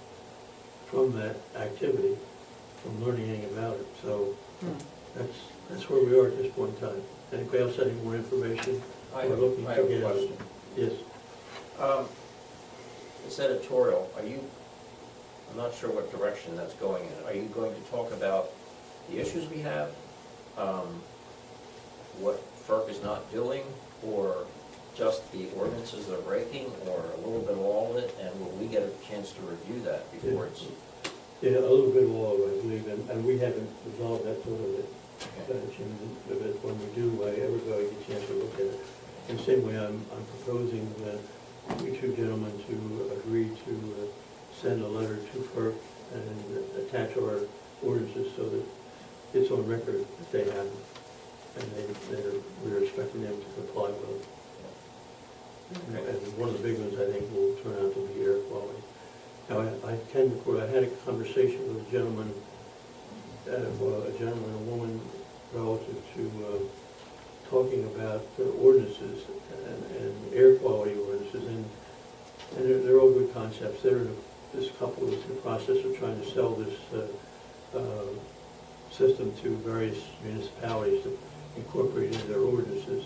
from that activity, from learning anything about it. So that's where we are at this point in time. Anybody else have any more information? I We're looking have to a get- question. Yes. This editorial, I'm not sure what direction that's going in. Are you going to talk about the issues we have, what FERC is not doing, or just the ordinances they're breaking, or a little bit of all of it, and will we get a chance to review that before it's... Yeah, a little bit of all, I believe, and we haven't resolved that totally. Jim, but when we do, everybody gets a chance to look at it. And same way, I'm proposing that we two gentlemen to agree to send a letter to FERC and attach our ordinances so that it's on record that they have them, and we're expecting them to comply with it. And one of the big ones, I think, will turn out to be air quality. Now, I can report, I had a conversation with a gentleman and a woman relative to talking about ordinances and air quality ordinances, and they're all good concepts. This couple is in the process of trying to sell this system to various municipalities to incorporate into their ordinances.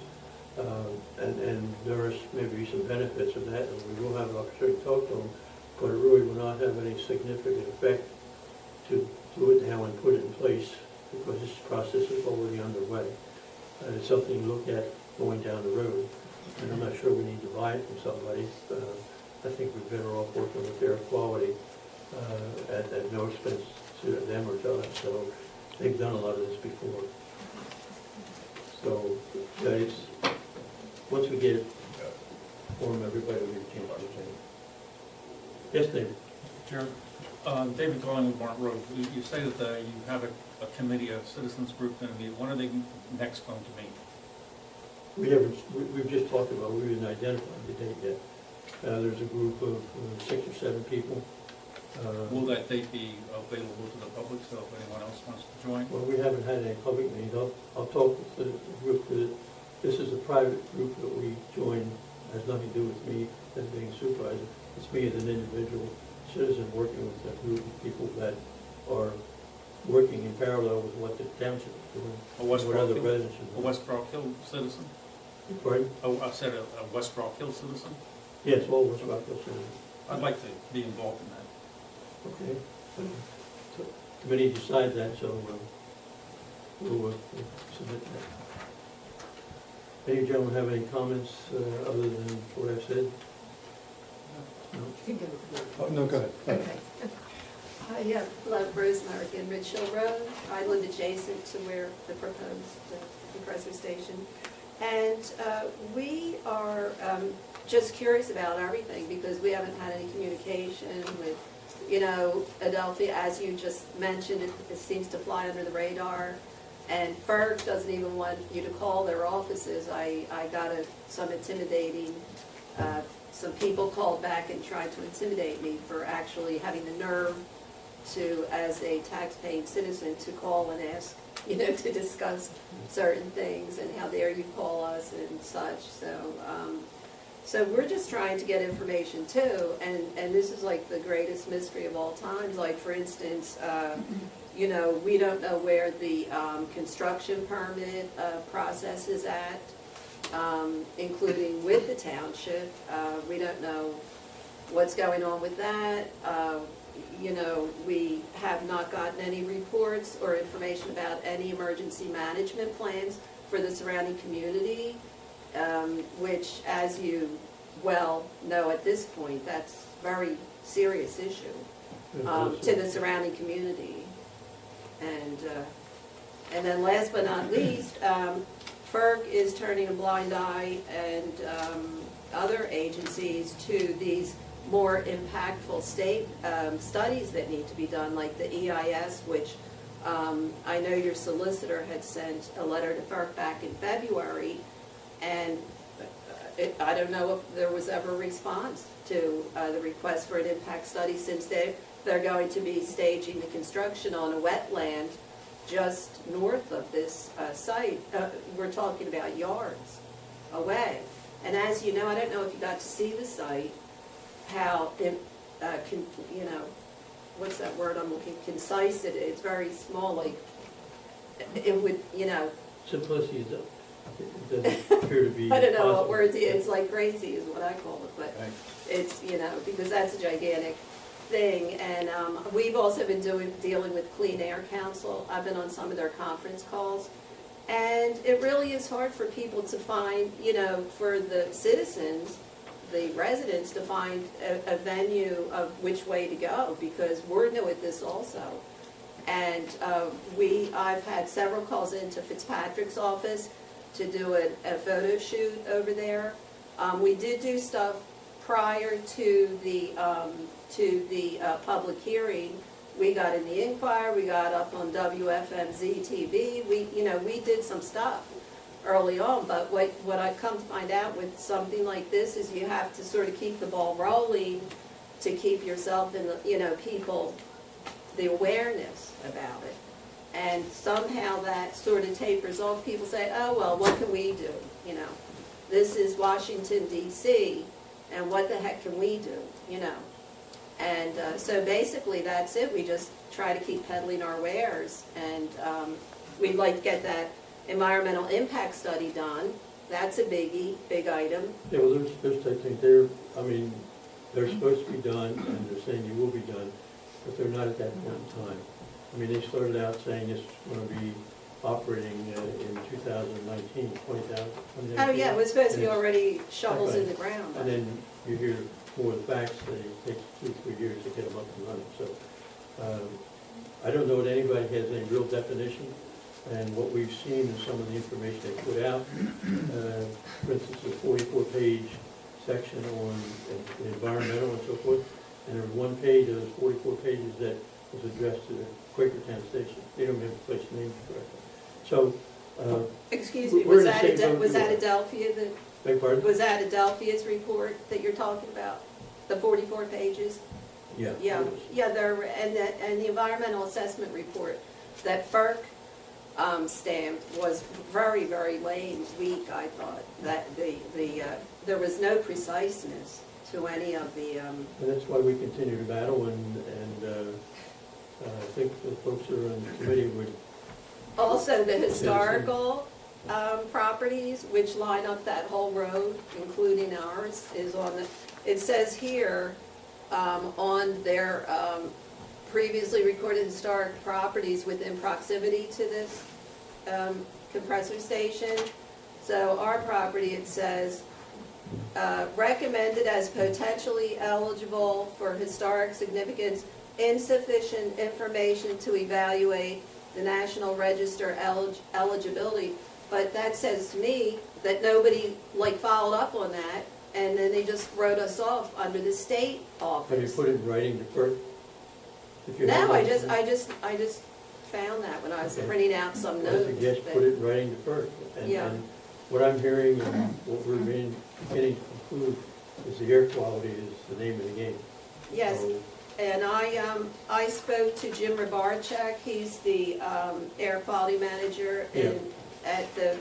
And there are maybe some benefits of that, and we will have an opportunity to talk to them, but it really will not have any significant effect to do it now and put it in place, because this process is already underway. It's something to look at going down the road, and I'm not sure we need to buy it from somebody. I think we're better off working with air quality at no expense to them or to us. So they've done a lot of this before. So once we get it formed, everybody will get a chance to say. Yes, David. Chair, David calling with Martin Road. You say that you have a committee, a citizens group going to meet. When are they next going to meet? We've just talked about, we haven't identified the date yet. There's a group of 6 or 7 people. Will that date be available to the public, so if anyone else wants to join? Well, we haven't had any public meetings. I'll talk with the group, because this is a private group that we joined, has nothing to do with me as being supervisor. It's me as an individual citizen working with a group of people that are working in parallel with what the township is doing. A West what other Rockhill? residents are A doing. West Rockhill citizen? Pardon? Oh, I said a West Rockhill citizen? Yes, all West Rockhill citizens. I'd like to be involved in that. Okay. So committee decides that, so we'll submit that. Any gentlemen have any comments other than what I've said? No? Oh, no, go ahead. Okay. I love Rosemary in Ridge Hill Road. I live adjacent to where the proposed compressor station. And we are just curious about everything, because we haven't had any communication with, Adelphia, as you just mentioned. It seems to fly under the radar. And FERC doesn't even want you to call their offices. I got some intimidating, some people called back and tried to intimidate me for actually having the nerve to, as a tax-paying citizen, to call and ask, to discuss certain things, and how dare you call us and such. So we're just trying to get information too, and this is like the greatest mystery of all times. Like, for instance, we don't know where the construction permit process is at, including with the township. We don't know what's going on with that. We have not gotten any reports or information about any emergency management plans for the surrounding community, which, as you well know at this point, that's a very serious issue to the surrounding community. And then last but not least, FERC is turning a blind eye, and other agencies, to these more impactful state studies that need to be done, like the EIS, which I know your solicitor had sent a letter to FERC back in February, and I don't know if there was ever a response to the request for an impact study, since they're going to be staging the construction on a wetland just north of this site. We're talking about yards away. And as you know, I don't know if you got to see the site, how it, you know, what's that word I'm looking, concise it's very small, like, it would, you know. Simplicity is, it doesn't appear to be I don't know what possible. words, it's like crazy is what I call it, but Right. it's, you know, because that's a gigantic thing. And we've also been dealing with Clean Air Council. I've been on some of their conference calls. And it really is hard for people to find, you know, for the citizens, the residents, to find a venue of which way to go, because we're new at this also. And I've had several calls into Fitzpatrick's office to do a photo shoot over there. We did do stuff prior to the public hearing. We got in the Inquirer, we got up on WFMZ TV, we did some stuff early on, but what I've come to find out with something like this is you have to sort of keep the ball rolling to keep yourself in the, people, the awareness about it. And somehow that sort of tapers off. People say, oh, well, what can we do? This is Washington, D.C., and what the heck can we do, And so basically that's it. We just try to keep peddling our wares, and we'd like to get that environmental impact study done. That's a big item. Yeah, well, there's I think they're supposed to be done, and they're saying they will be done, but they're not at that point in time. They started out saying it's going to be operating in 2019, 2019. Oh, yeah, it was supposed to be And it's- already shovels right. in the ground. And then you hear more of the facts, that it takes 2-3 years to get them up and running. So I don't know that anybody has any real definition, and what we've seen in some of the information they put out, for instance, a 44-page section on environmental and so forth, and there was one page of those 44 pages that was addressed to the Quakertown station. They don't have the place named correctly. So, Excuse me, we're was in the that same boat was you that are. Adelphia beg pardon? was that Adelphia's report that you're talking about? The 44 pages? Yeah. Yeah, it was. yeah, and the environmental assessment report that FERC stamped was very, very lame, weak, I thought. That there was no preciseness to any of the. And that's why we continue to battle, and I think the folks who are on the committee would. Also, the historical properties, which line up that whole road, including ours, is on the, it says here, on their previously recorded historic properties within proximity to this compressor station. So our property, it says, recommended as potentially eligible for historic significance, insufficient information to evaluate the National Register eligibility. But that says to me that nobody followed up on that, and then they just wrote us off under the state office. Have you put it in writing to FERC? If you have No, I it, just found that when I was Okay. printing out some I notes. suggest that- put it in writing to FERC. Yeah. And what I'm hearing and what we're beginning to conclude is the air quality is the name of the game. Yes, So, and I spoke to Jim Rabarchak, he's the air quality manager at the,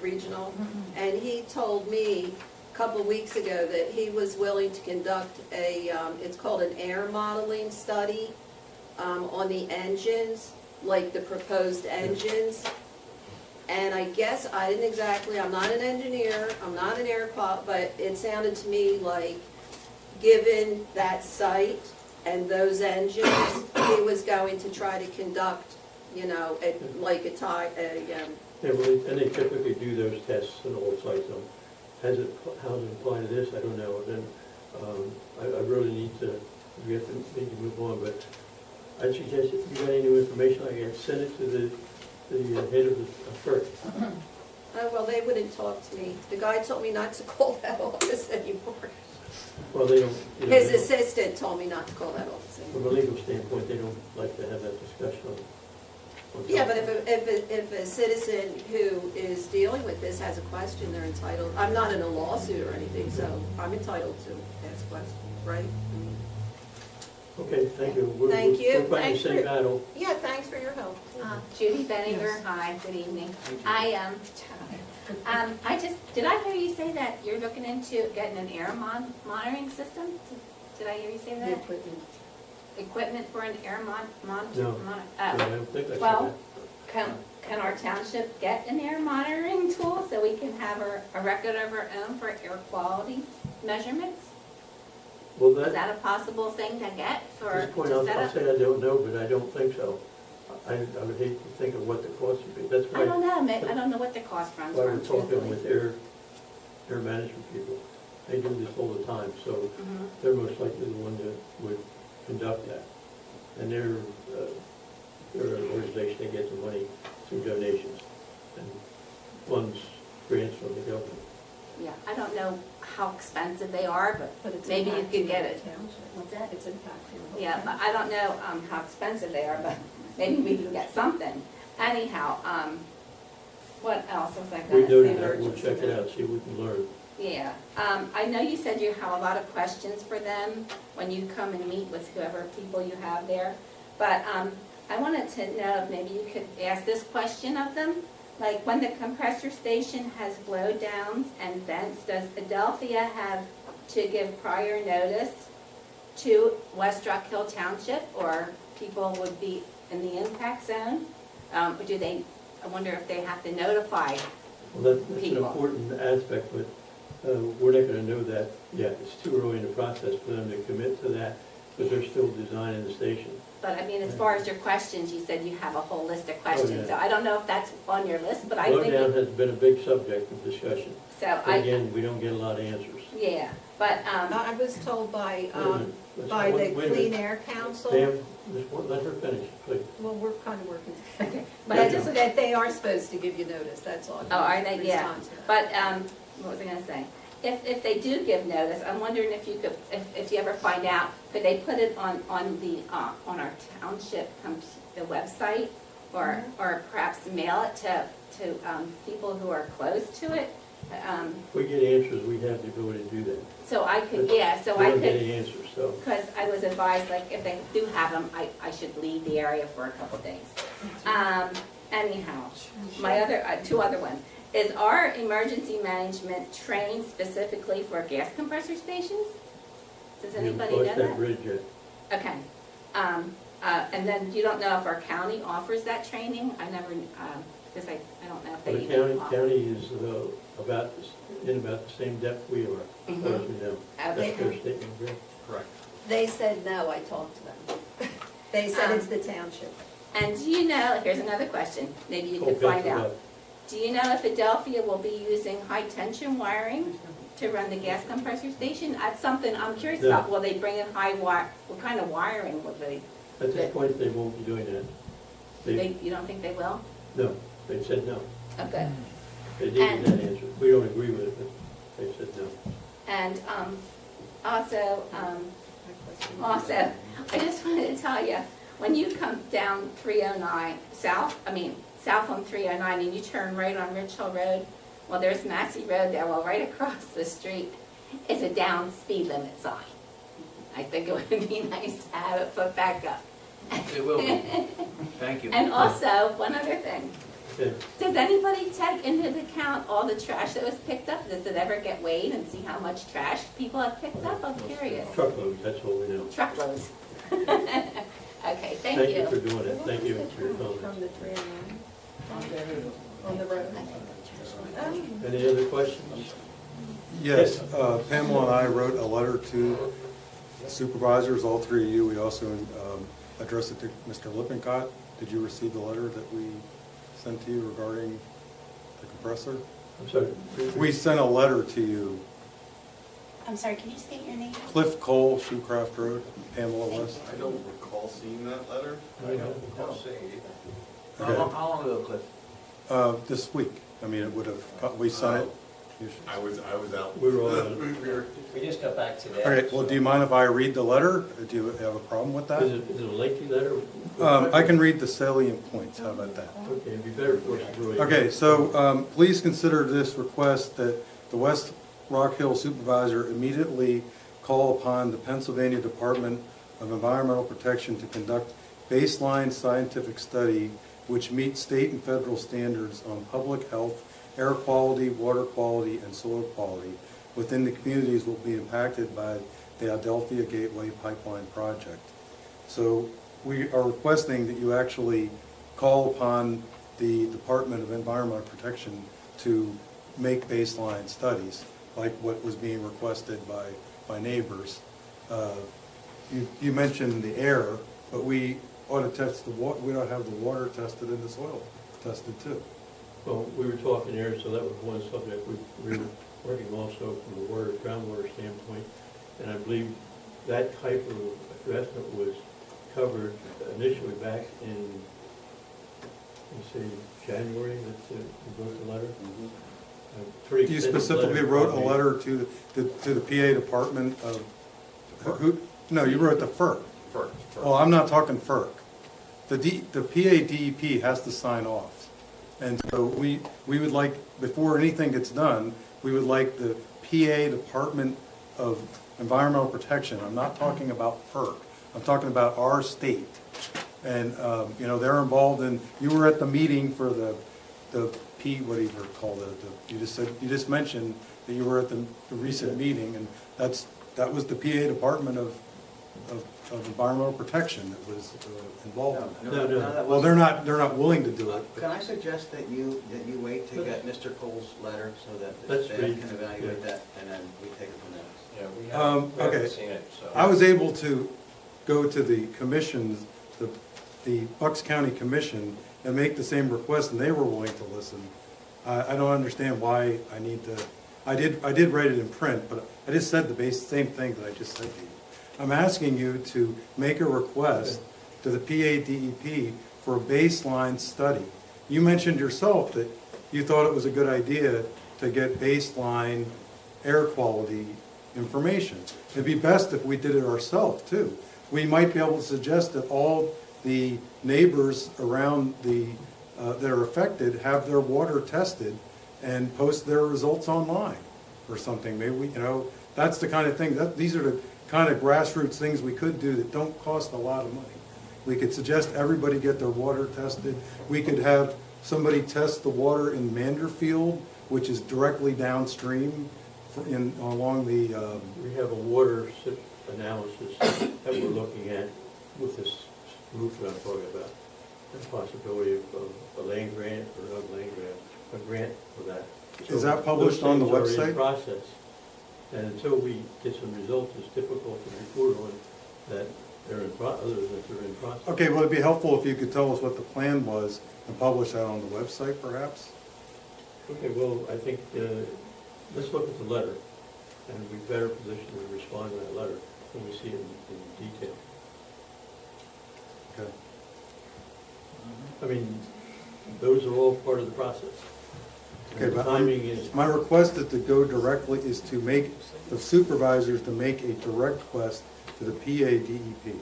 regional, and he told me a couple of weeks ago that he was willing to conduct it's called an air modeling study on the engines, like the proposed engines. And I guess, I'm not an engineer, I'm not an air quality, but it sounded to me like, given that site and those engines, he was going to try to conduct, Yeah, well, and they typically do those tests in all sites. How does it apply to this? I don't know. Then I really need to move on, but I'd suggest if you got any new information, I can send it to the head of the FERC. Oh, well, they wouldn't talk to me. The guy told me not to call that office anymore. Well, they don't, His they don't- assistant told me not to call that office from anymore. a legal standpoint, they don't like to have that discussion Yeah, but if a citizen who is dealing with this has a question, they're entitled, I'm not in a lawsuit or anything, so I'm entitled to ask questions, right? Okay, thank you. Thank you. We're fighting the Thanks same for- battle. Yeah, thanks for your help. Judy Benninger, hi, good evening. I did I hear you say that you're looking into getting an air monitoring system? Did I hear you say that? Equipment for an air monitor? No. I don't think I said Well, that. can our township get an air monitoring tool so we can have a record of our own for air quality measurements? Well, Is that, that a possible thing to get at for, this point, to I'll set up? say I don't know, but I don't think so. I would hate to think of what the cost would be. That's I why, don't know, I don't know what the cost runs why from, we're talking truthfully. with air management people. They do this all the time, so Mhm. they're most likely the one that would conduct that. And they're an organization, they get the money through donations and funds, grants from the government. Yeah, I don't know how expensive they are, but it's maybe you impacting could get the it. township. What's that? It's impacting the whole Yeah, but township. I don't know how expensive they are, but maybe we can get something. Anyhow, what else was I We gonna noted say? that, we'll check it out, see what we can learn. Yeah, I know you said you have a lot of questions for them when you come and meet with whoever people you have there. But I wanted to know if maybe you could ask this question of them. Like, when the compressor station has blowdowns and vents, does Adelphia have to give prior notice to West Rockhill Township, or people would be in the impact zone? Or do they, I wonder if they have to notify? Well, that's an People. important aspect, but we're not gonna know that yet. It's too early in the process for them to commit to that, because they're still designing the station. But I mean, as far as your questions, you said you have a whole list of questions, so yeah. I don't know if that's on your list, but I think, Blowdown has been a big subject of discussion. so But I, again, we don't get a lot of answers. yeah, but, I was told by, Wait a minute. by the Wait a minute. Clean Air Council, Pam, let her finish, please. well, we're kind of working, okay, but but I I just, just, that they are supposed to give you notice, that's all. oh, are they, yeah, Respond to that. but, what was I gonna say? If they do give notice, I'm wondering if you could, if you ever find out, could they put it on on our township, the website, or perhaps mail it to people who are close to it? If we get answers, we have the ability to do that. So I could, But yeah, so We I don't get could, any answers, so. because I was advised, like, if they do have them, I should leave the area for a couple days. Anyhow, my other, two other ones. Is our emergency management trained specifically for gas compressor stations? Does We haven't anybody know crossed that that? bridge yet. Okay. And then you don't know if our county offers that training? I never, because I don't know if The they even offer. county is in about the same depth we are, as far as we know. That's Okay. their statement, yeah. Correct. They said no, I talked to them. They said it's the township. And do you know, here's another question, maybe you Cold could find pencil out. up. Do you know if Adelphia will be using high-tension wiring to run the gas compressor station? That's something I'm curious No. about. Will they bring in high wire, what kind of wiring will they, At this point, they won't be doing that. you don't think they will? No, they said no. Okay. They didn't get that answer. We don't agree with it, but they said no. And also, I just wanted to tell you, when you come down 309 south on 309, and you turn right on Ridge Hill Road, well, there's Massey Road there, well, right across the street is a down speed limit sign. I think it would be nice to have it put back up. It will be. Thank you. And also, one other thing, Okay. does anybody take into account all the trash that was picked up? Does it ever get weighed and see how much trash people have picked up? I'm curious. Truckloads, that's all we know. Truckloads. Okay, thank Thank you you. for doing it. Thank you for your comments. From the 309 on the road. Any other questions? Yes, Pamela and I wrote a letter to supervisors, all three of you. We also addressed it to Mr. Lippincott. Did you receive the letter that we sent to you regarding the compressor? I'm sorry. We sent a letter to you. I'm sorry, can you state your name? Cliff Cole, Shoecraft Road, Pamela West. I don't recall seeing that letter. I know. Okay. How long ago, Cliff? This week. I mean, it would have, we sent it I was out. We were all out. We just got back today. All right, well, do you mind if I read the letter? Do you have a problem with that? Is it a lengthy letter? I can read the salient points, how about that? Okay, it'd be better for us to really. Okay, so please consider this request that the West Rock Hill supervisor immediately call upon the Pennsylvania Department of Environmental Protection to conduct baseline scientific study which meets state and federal standards on public health, air quality, water quality, and soil quality within the communities will be impacted by the Adelphia Gateway Pipeline project. So we are requesting that you actually call upon the Department of Environmental Protection to make baseline studies, like what was being requested by neighbors. You mentioned the air, but we ought to test the water. We ought to have the water tested and the soil tested too. Well, we were talking there, so that was one subject. We were working also from the water, groundwater standpoint, and I believe that type of addressment was covered initially back in, let's see, January, we wrote the letter. A pretty You extensive specifically letter, wrote a probably. letter to the PA Department of, who? No, you wrote the FERC. FERC. Well, I'm not talking FERC. The PA DEP has to sign off. And so we would like, before anything gets done, we would like the PA Department of Environmental Protection, I'm not talking about FERC, I'm talking about our state. And, you know, they're involved in, you were at the meeting for the what do you call it? You just mentioned that you were at the recent meeting, and that was the PA Department of Environmental Protection that was involved in that. No. Well, they're not willing to do it. Can I suggest that you wait to get Mr. Cole's letter so that the That's staff great. can evaluate that, and then we take it from there? Yeah, we haven't Okay. seen it, so. I was able to go to the commissions, the Bucks County Commission, and make the same request, and they were willing to listen. I don't understand why I need to, I did write it in print, but I just said the same thing that I just said to you. I'm asking you to make a request to the PA DEP for a baseline study. You mentioned yourself that you thought it was a good idea to get baseline air quality information. It'd be best if we did it ourselves too. We might be able to suggest that all the neighbors around that are affected have their water tested and post their results online or something. Maybe we, that's the kind of thing, these are the kind of grassroots things we could do that don't cost a lot of money. We could suggest everybody get their water tested. We could have somebody test the water in Manderfield, which is directly downstream along the... We have a water analysis that we're looking at with this roof that I'm talking about. The possibility of a land grant or not land grant, a grant for that. Is that published on the those things are website? in process. And until we get some results, it's difficult to report on that they're in other than that they're in process. Okay, well, it'd be helpful if you could tell us what the plan was and publish that on the website, perhaps? Okay, well, I think, let's look at the letter, and we're better positioned to respond to that letter when we see it in detail. Okay. I mean, those are all part of the process. Okay, The but timing is, my request is to go directly, is to make the supervisors to make a direct request to the PA DEP.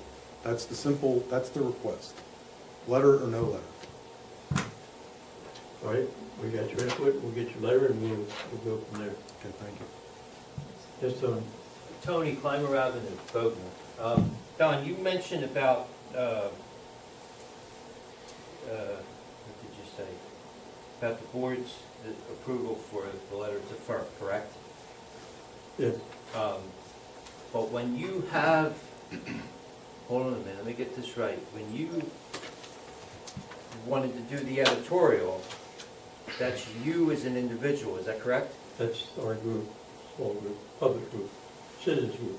That's the request. Letter or no letter. all right, we got your input, we'll get your letter, and we'll go from there. Okay, thank you. Yes, Tony? Tony, Clymer Avenue, Bogan. Don, you mentioned about, what did you say? About the board's approval for the letter to FERC, correct? Yes. But when you have, hold on a minute, let me get this right. When you wanted to do the editorial, that's you as an individual, is that correct? That's our group, small group, public group, citizens group.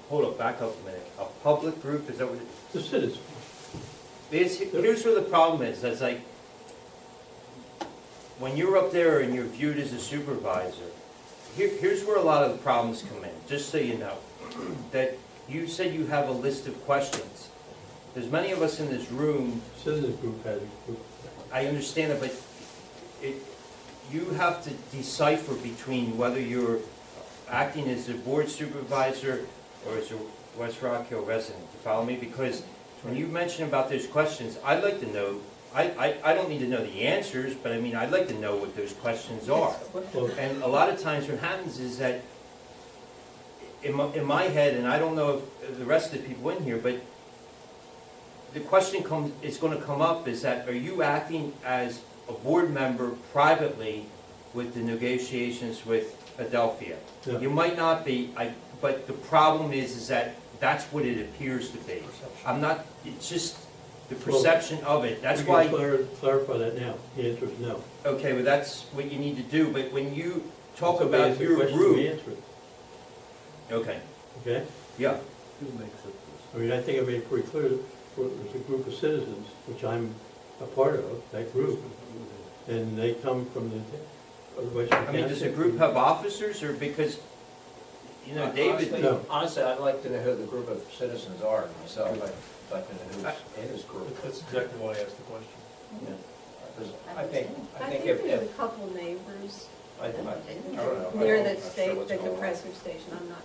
Hold up, back up a minute. A public group, is that what it is? The citizens. Here's where the problem is, that's like, when you're up there and you're viewed as a supervisor, here's where a lot of the problems come in, just so you know. That you said you have a list of questions. There's many of us in this room. Citizens group has a group. I understand it, but you have to decipher between whether you're acting as a board supervisor or as a West Rock Hill resident. You follow me? Because when you mention about those questions, I'd like to know, I don't need to know the answers, but I mean, I'd like to know what those questions are. Well, And a lot of times what happens is that, in my head, and I don't know if the rest of the people in here, but the question is gonna come up is that, are you acting as a board member privately with the negotiations with Adelphia? Yeah. You might not be, but the problem is that that's what it appears to be. I'm not, it's just the perception of it, that's we why. can clarify that now. The answer is no. Okay, well, that's what you need to do, but when you talk So we about ask the your question, group. we answer it, Okay, okay? yeah, I mean, I think I made it pretty clear, there's a group of citizens, which I'm a part of, that group, and they come from the Western I mean, does the Township. group have officers, or because, you know, David, No. Honestly, I'd like to know who the group of citizens are myself. I'd like to know who's in his group. That's exactly why I asked the question. Because I think there's a if, couple neighbors I don't know. near I'm the not sure state, what's the going on. compressor station, I'm not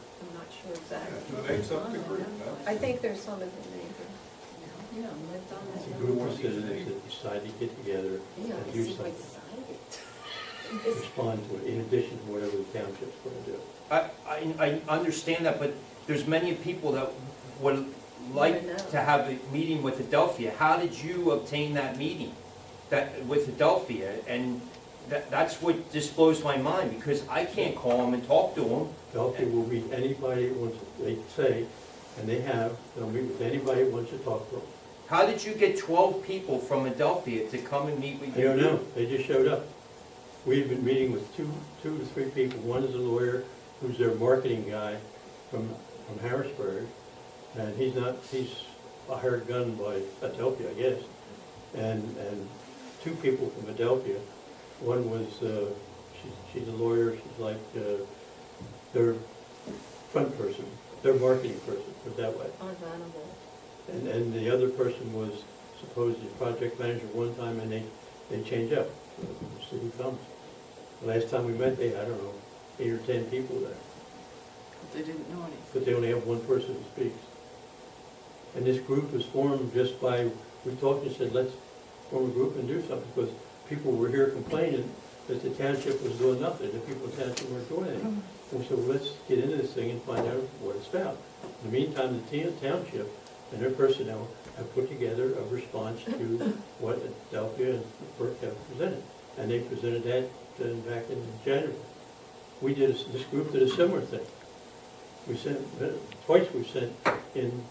sure exactly. Who makes up the group? I think there's some of the neighbors. It's a group of citizens that decide to get together and do something, respond to it, in addition to whatever the township's going to do. I understand that, but there's many people that would like to have a meeting with Adelphia. How did you obtain that meeting with Adelphia? And that's what just blows my mind, because I can't call them and talk to them. Adelphia will meet anybody that wants, they say, and they have, they'll meet with anybody that wants to talk to them. How did you get 12 people from Adelphia to come and meet with I you? don't know, they just showed up. We've been meeting with two to three people. One is a lawyer who's their marketing guy from Harrisburg, and he's a hired gun by Adelphia, I guess. And two people from Adelphia. One was, she's a lawyer, she's like their front person, their marketing person, put it that way. And the other person was supposedly project manager one time, and they change up. So we'll see who comes. The last time we met, they had, I don't know, 8 or 10 people there. They didn't know anything. But they only have one person who speaks. And this group was formed just by, we talked and said, let's form a group and do something, because people were here complaining that the township was doing nothing, the people in the township weren't doing anything. And we said, well, let's get into this thing and find out what it's about. In the meantime, the township and their personnel have put together a response to what Adelphia and FERC have presented. And they presented that back in January. This group did a similar thing. We sent, twice we've sent in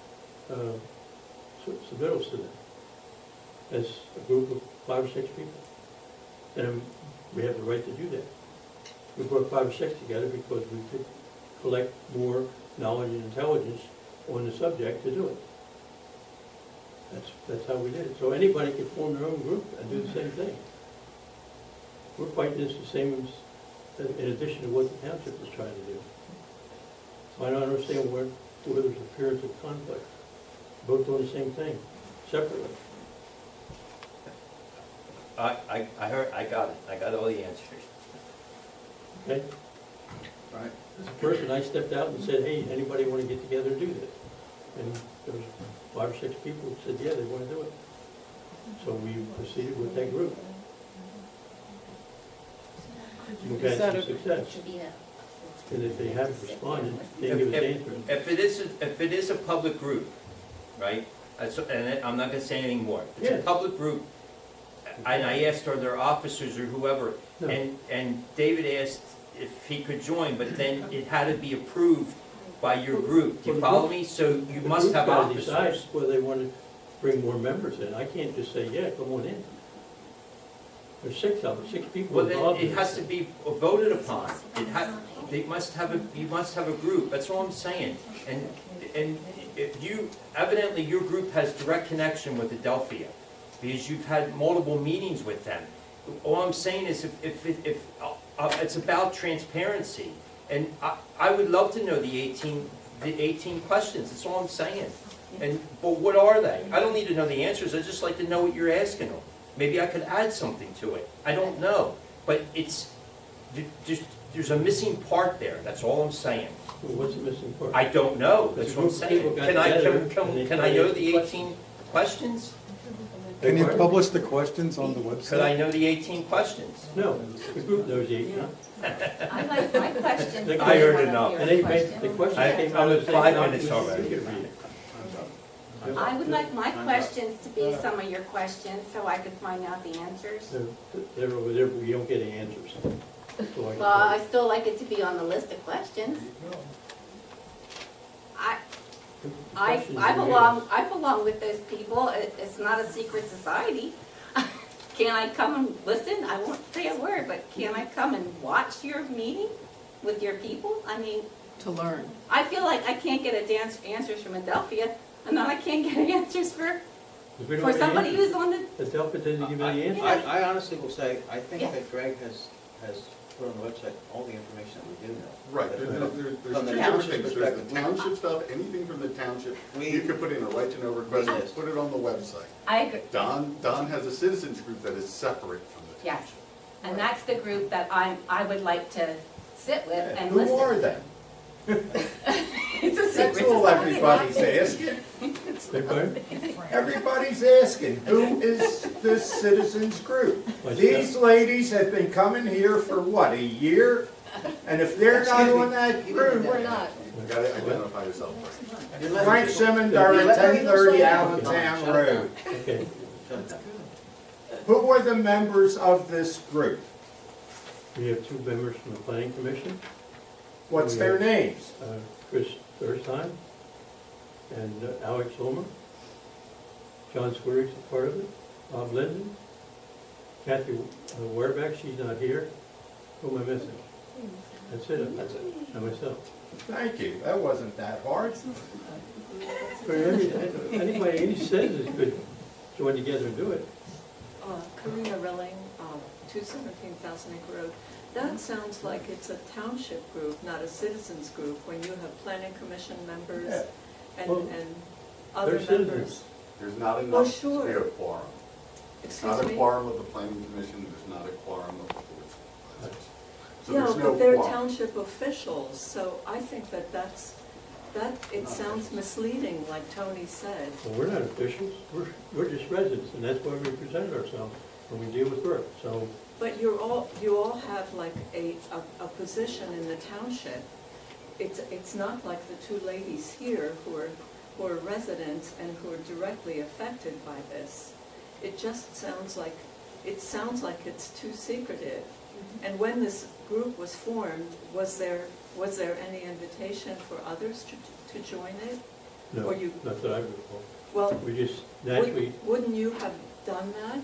submittals to them as a group of 5 or 6 people. And we have the right to do that. We brought 5 or 6 together because we could collect more knowledge and intelligence on the subject to do it. That's how we did it. So anybody can form their own group and do the same thing. We're fighting this the same as, in addition to what the township is trying to do. So I don't understand where there's appearance of conflict. Both doing the same thing, separately. I heard, I got it. I got all the answers. Okay? All right. As a person, I stepped out and said, hey, anybody want to get together and do this? And there was 5 or 6 people who said, yeah, they want to do it. So we proceeded with that group. We've had some success. And if they haven't responded, they give us answers. If it is a public group, right, and I'm not gonna say anything more. If it's Yeah. a public group, and I asked, are there officers or whoever, No. and David asked if he could join, but then it had to be approved by your group. Do you follow me? So you must have The group officers. decides whether they want to bring more members in. I can't just say, yeah, come on in. There's 6 of them, 6 people Well, then involved in it has to be voted upon. You must have a group, that's all I'm saying. And if you, evidently your group has direct connection with Adelphia, because you've had multiple meetings with them. All I'm saying is if it's about transparency, and I would love to know the 18 questions, that's all I'm saying. But what are they? I don't need to know the answers, I'd just like to know what you're asking them. Maybe I could add something to it, I don't know. but there's a missing part there, that's all I'm saying. Well, what's the missing part? I don't know, that's what I'm saying. People got Can I, together can, and they can I know the started 18 questions? Can you publish the questions on the website? Could I know the 18 questions? No, the group knows the 18. I like my questions. The I heard One of enough. your And they made, questions. the question I- came I'm out at of the 5 same minutes document. already. You can read it. I would like my questions to be some of your questions, so I could find out the answers. They're over there, but you don't get any answers. So I can Well, I tell still like it to be on the list of questions. you. I belong with those people. It's not a secret society. Can I come and listen? I won't say a word, but can I come and watch your meeting with your people? I mean, To learn. I feel like I can't get answers from Adelphia, and then I can't get answers for If we don't have any somebody answers, who's on the, the Delphi doesn't give any answers. I honestly will say, I think Yeah. that Greg has put on the website all the information that we do know. Right, there's From two the different township things, there's perspective, the township stuff, anything from the township, We- you could put in a right to know request, Yes. put it on the website. I agree, Don has a citizens group that is separate from the yes. township. And that's the group that I would like to sit with and Who listen. are they? It's a secret That's all society. everybody's asking. Beg pardon? Everybody's asking, who is this citizens group? These ladies have been coming here for what, a year? And if they're not Excuse me, on that you group, didn't We're not. You gotta identify yourself first. Frank Simmons, they're at 1030 Allentown Road. Okay, Who are the members of this group? we have two members from the planning commission, What's their names? Chris Thurstheim and Alex Ulmer. John Squirrig's a part of it, Bob Linden, Kathy Wareback, she's not here. Who am I missing? That's it, and myself. Thank you, that wasn't that hard. Anybody, any citizens could join together and do it. Karina Relling, 217 Thousand Acre Road. That sounds like it's a township group, not a citizens group, when you have planning commission members Yeah. and, Well, and other they're citizens. members. There's not Oh, enough to sure. be a quorum. Excuse Not a me? quorum of the planning commission, there's not a quorum of the board of supervisors. So Yeah, there's no but they're quorum. township officials, so I think that it sounds misleading, like Tony said. Well, we're not officials, we're just residents, and that's why we present ourselves when we deal with work, so. But you all have like a position in the township. It's not like the two ladies here who are residents and who are directly affected by this. It just sounds like it's too secretive. And when this group was formed, was there any invitation for others to join it? No, Or you- not that I recall. Well, We just naturally, wouldn't you have done that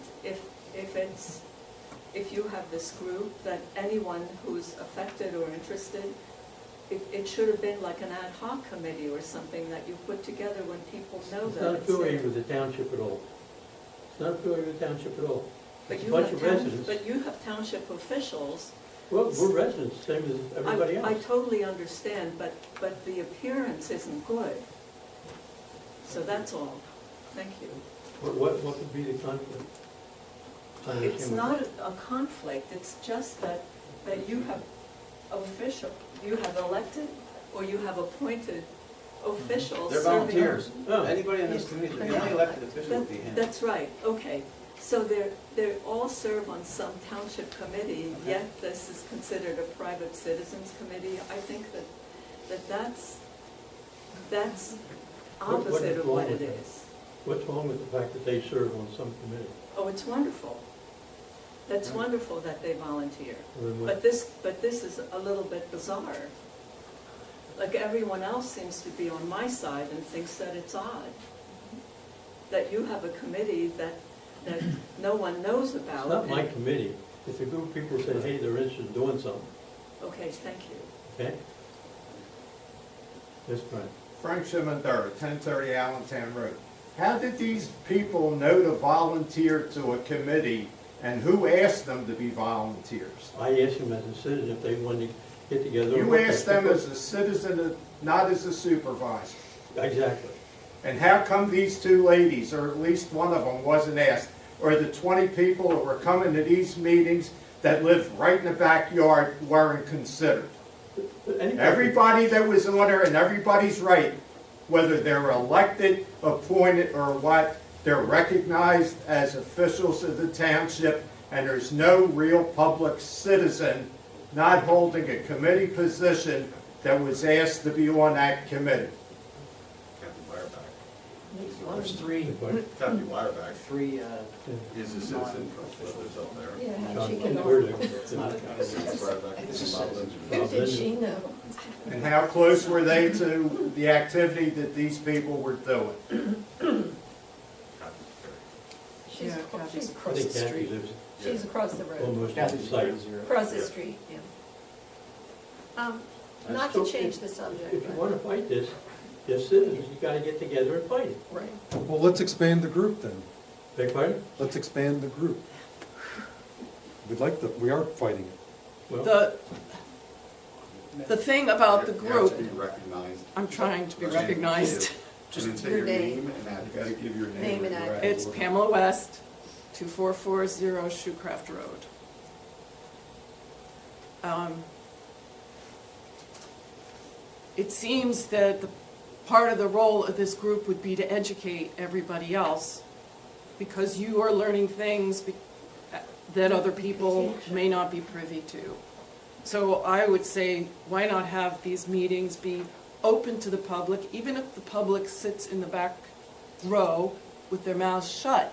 if you have this group, that anyone who's affected or interested, it should have been like an ad hoc committee or something that you put together when people know it's that not it's there. affiliated with the township at all. It's not affiliated with the township at all. But It's a you bunch have of town- residents. But you have township officials. Well, we're residents, same as everybody I else. totally understand, but the appearance isn't good. So that's all. Thank you. What would be the conflict? I It's understand not what- a conflict, it's just that you have you have elected or you have appointed officials They're serving. volunteers. Oh. Anybody on this committee, the only elected official would be him. That's right, okay. So they all serve on some township committee, yet this is considered a private citizens committee. I think that's What is opposite of wrong what with it that? is. What's wrong with the fact that they serve on some committee? Oh, it's wonderful. That's wonderful that they volunteer. Or in what- But this is a little bit bizarre. Like everyone else seems to be on my side and thinks that it's odd. That you have a committee that no one knows about. It's not my committee. If a group of people say, hey, they're interested in doing something, Okay, thank you. okay? That's fine. Frank Simondera, 1030 Allentown Road. How did these people know to volunteer to a committee, and who asked them to be volunteers? I asked them as a citizen if they wanted to get together. You asked them as a citizen, not as a supervisor. Exactly. And how come these two ladies, or at least one of them, wasn't asked? Or the 20 people that were coming to these meetings that lived right in the backyard weren't considered. But anybody- Everybody that was on there and everybody's right, whether they're elected, appointed, or what, they're recognized as officials of the township, and there's no real public citizen not holding a committee position that was asked to be on that committee. Captain Wireback. Well, there's three, Captain Wireback three, is a citizen, but lives up there. Yeah, John she can. Burdick. it's not a Wireback It's is a Bob citizen. Linder. Who did she know? And how close were they to the activity that these people were doing? She's, Yeah, across- Kathy's she's, I across think the Kathy street. lives she's across the road, almost on the site. across the street, yeah. Not to change the subject, If you but, wanna fight this, you're citizens, you gotta get together and fight it. right. Well, let's expand the group then. Beg pardon? Let's expand the group. We are fighting it. Well, The thing about the You have to group, be recognized. I'm trying to be recognized. And then say your your name. name and address. You gotta give your Name name and and address. It's Pamela West, 2440 Shoecraft Road. It seems that part of the role of this group would be to educate everybody else, because you are learning things that other people may not be privy to. So I would say, why not have these meetings be open to the public, even if the public sits in the back row with their mouths shut,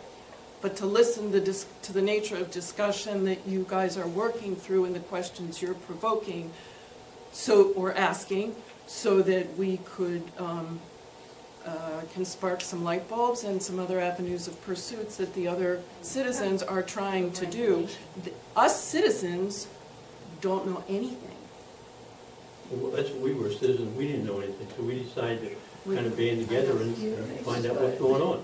but to listen to the nature of discussion that you guys are working through and the questions you're provoking, or asking, so that we could, can spark some light bulbs and some other avenues of pursuits that the other citizens are trying to do. Us citizens don't know anything. well, that's what we were citizens, we didn't know anything, so we decided to kind of band together and find out what's going on.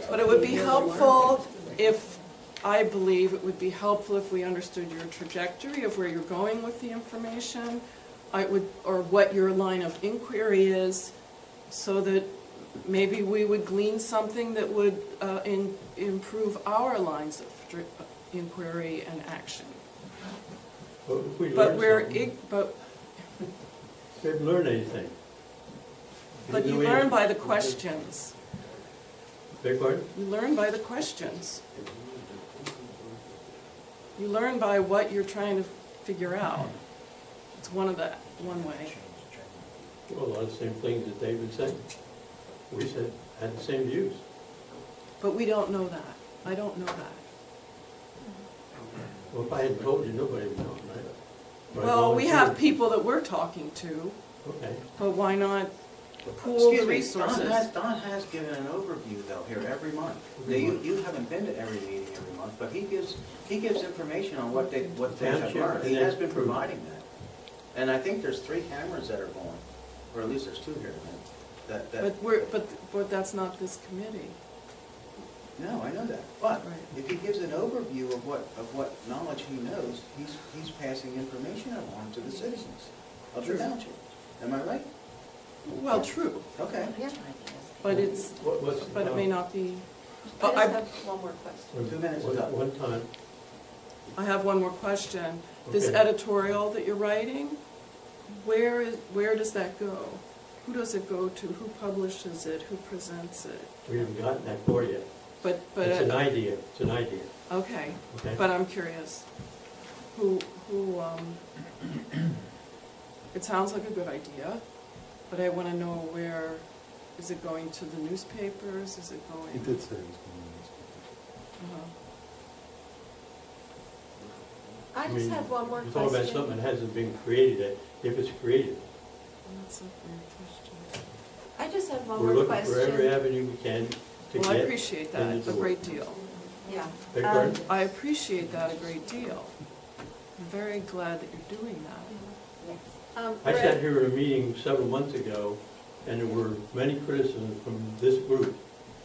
But it would be helpful if, I believe it would be helpful if we understood your trajectory of where you're going with the information, or what your line of inquiry is, so that maybe we would glean something that would improve our lines of inquiry and action. But if we But learn something, we haven't learned anything. But you learn by the questions. Beg pardon? You learn by the questions. You learn by what you're trying to figure out. It's one way. Well, a lot of the same things that David said. We said, had the same views. But we don't know that. I don't know that. Well, if I hadn't told you, nobody would know, right? But I Well, we have volunteered. people that we're talking to, Okay. but why not pool the Excuse me, resources? Don has given an overview though here every month. Now, you haven't been to every meeting every month, but he gives information on what they have Township, learned. and He has then- been providing that. And I think there's 3 cameras that are going, or at least there's 2 here. But that's not this committee. No, I know that. But Right. if he gives an overview of what knowledge he knows, he's passing information along to the citizens of the township. Am I right? Well, true, Okay. Yeah. but it's, What's the but it may not be. I just I have one more question. 2 minutes is up. One time. I have one more question. This Okay. editorial that you're writing, where does that go? Who does it go to? Who publishes it? Who presents it? We haven't gotten that far yet. But, It's an idea, it's an idea, okay, okay? but I'm curious. Who, it sounds like a good idea, but I want to know where, is it going to the newspapers? Is it going? He did say it was going Uh-huh. I just have one more You're talking about question. something that hasn't been created yet, if it's created. That's a great question. I just have one We're more looking for every question. avenue we can to Well, I get appreciate in that the a door. great deal. Yeah. Beg pardon? I appreciate that a great deal. I'm very glad that you're doing that. I Brett, sat here at a meeting several months ago, and there were many criticisms from this group,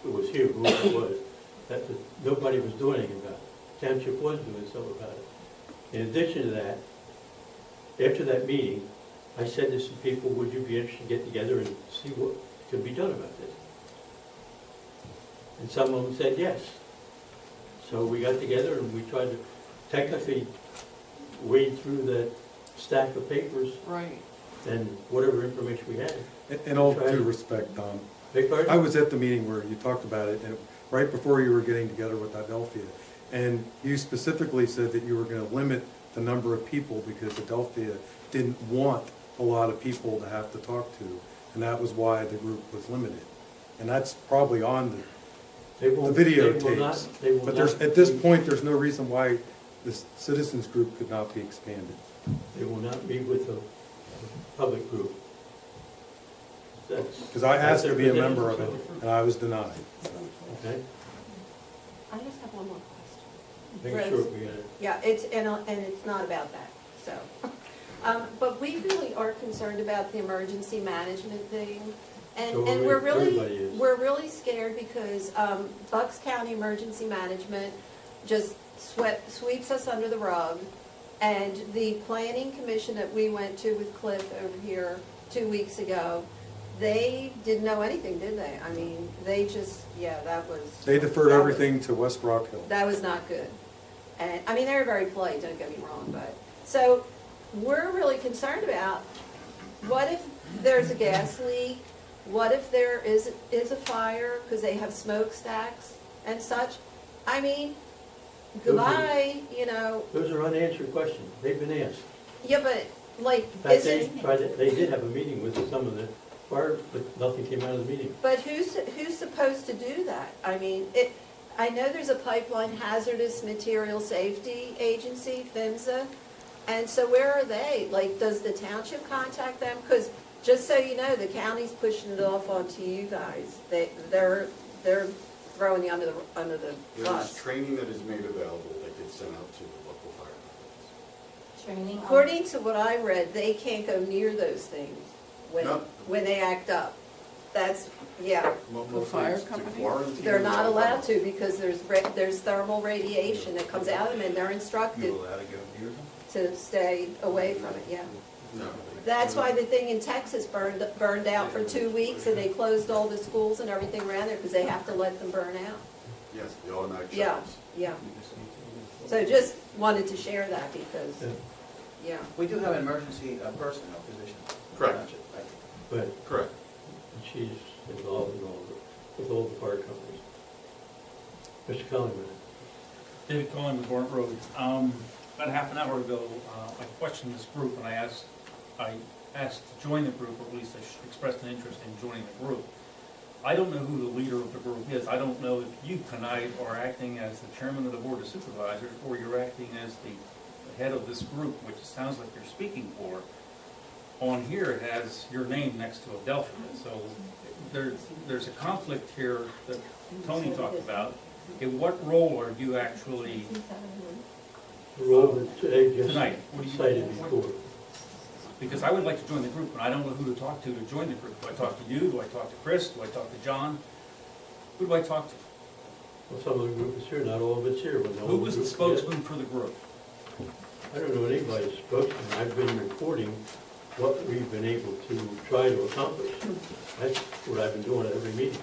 who was here, who it was, that nobody was doing anything about it. Township was doing something about it. In addition to that, after that meeting, I said to some people, would you be interested to get together and see what could be done about this? And some of them said yes. So we got together and we tried to, technically, wade through that stack of papers Right. and whatever information we had. In all due respect, Tom, Beg pardon? I was at the meeting where you talked about it, and right before you were getting together with Adelphia. And you specifically said that you were gonna limit the number of people because Adelphia didn't want a lot of people to have to talk to. And that was why the group was limited. And that's probably on the They won't- they will not- videotapes. they will But there's, not at this be- point, there's no reason why this citizens group could not be expanded. They will not be with the public group. Because I asked to be a member of it, and I was denied. Okay, I just have one more question. make Rose? sure we got it. Yeah, and it's not about that, so. But we really are concerned about the emergency management thing. And So we're everybody really, is. we're really scared because Bucks County Emergency Management just sweeps us under the rug. And the planning commission that we went to with Cliff over here 2 weeks ago, they didn't know anything, did they? I mean, they just, yeah, that was. They deferred everything to West Rockhill. That was not good. And, I mean, they were very polite, don't get me wrong, but, so, we're really concerned about, what if there's a gas leak? What if there is a fire, because they have smokestacks and such? I mean, goodbye, you know, Those are unanswered questions. They've been asked. yeah, but, like, In fact, isn't, they did have a meeting with some of the fire, but nothing came out of the meeting. but who's supposed to do that? I mean, I know there's a pipeline hazardous material safety agency, PHMSA, and so where are they? Like, does the township contact them? Because, just so you know, the county's pushing it off onto you guys. They're throwing you under the There is bus. training that is made available that gets sent out to the local fire departments. Training. According to what I read, they can't go near those things No. when they act up. That's, yeah. Mostly fire it's to company? quarantine They're not them. allowed to because there's thermal radiation that comes out of them and they're instructed allowed to go near them? to stay away from it, yeah. No. That's why the thing in Texas burned out for 2 weeks and they closed all the schools and everything around there because they have to let them burn out. Yes, the automatic Yeah, shutters. yeah. So just wanted to share that because, yeah. We do have an emergency personnel position. Correct. But Correct. she's involved in with all the fire companies. Mr. Collingwood. David Cohen with Warren Road. About a half an hour ago, I questioned this group and I asked to join the group, or at least I expressed an interest in joining the group. I don't know who the leader of the group is. I don't know if you tonight are acting as the chairman of the board of supervisors or you're acting as the head of this group, which it sounds like you're speaking for. On here, it has your name next to Adelphia, so there's a conflict here that Tony talked about. In what role are you actually The role that they just tonight? What do you- cited before. Because I would like to join the group, but I don't know who to talk to join the group. Do I talk to you? Do I talk to Chris? Do I talk to John? Who do I talk to? Well, some of the group is here, not all of it's here. When all Who was the group's together. spokesman for the group? I don't know anybody's spokesman. I've been reporting what we've been able to try to accomplish. That's what I've been doing at every meeting.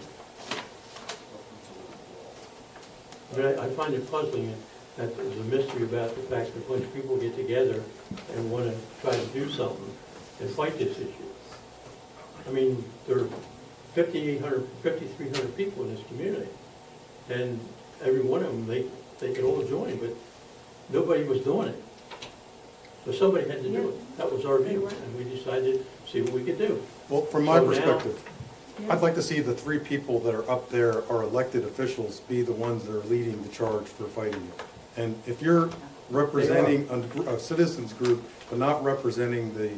I mean, I find it puzzling that there's a mystery about the fact that when people get together and want to try to do something and fight this issue. I mean, there are 5,300 people in this community. And every one of them, they could all join, but nobody was doing it. So somebody had to do it. That was our view, and we decided to see what we could do. Well, from my So now- perspective, I'd like to see the three people that are up there are elected officials be the ones that are leading the charge for fighting it. And if you're representing a citizens group, but not representing the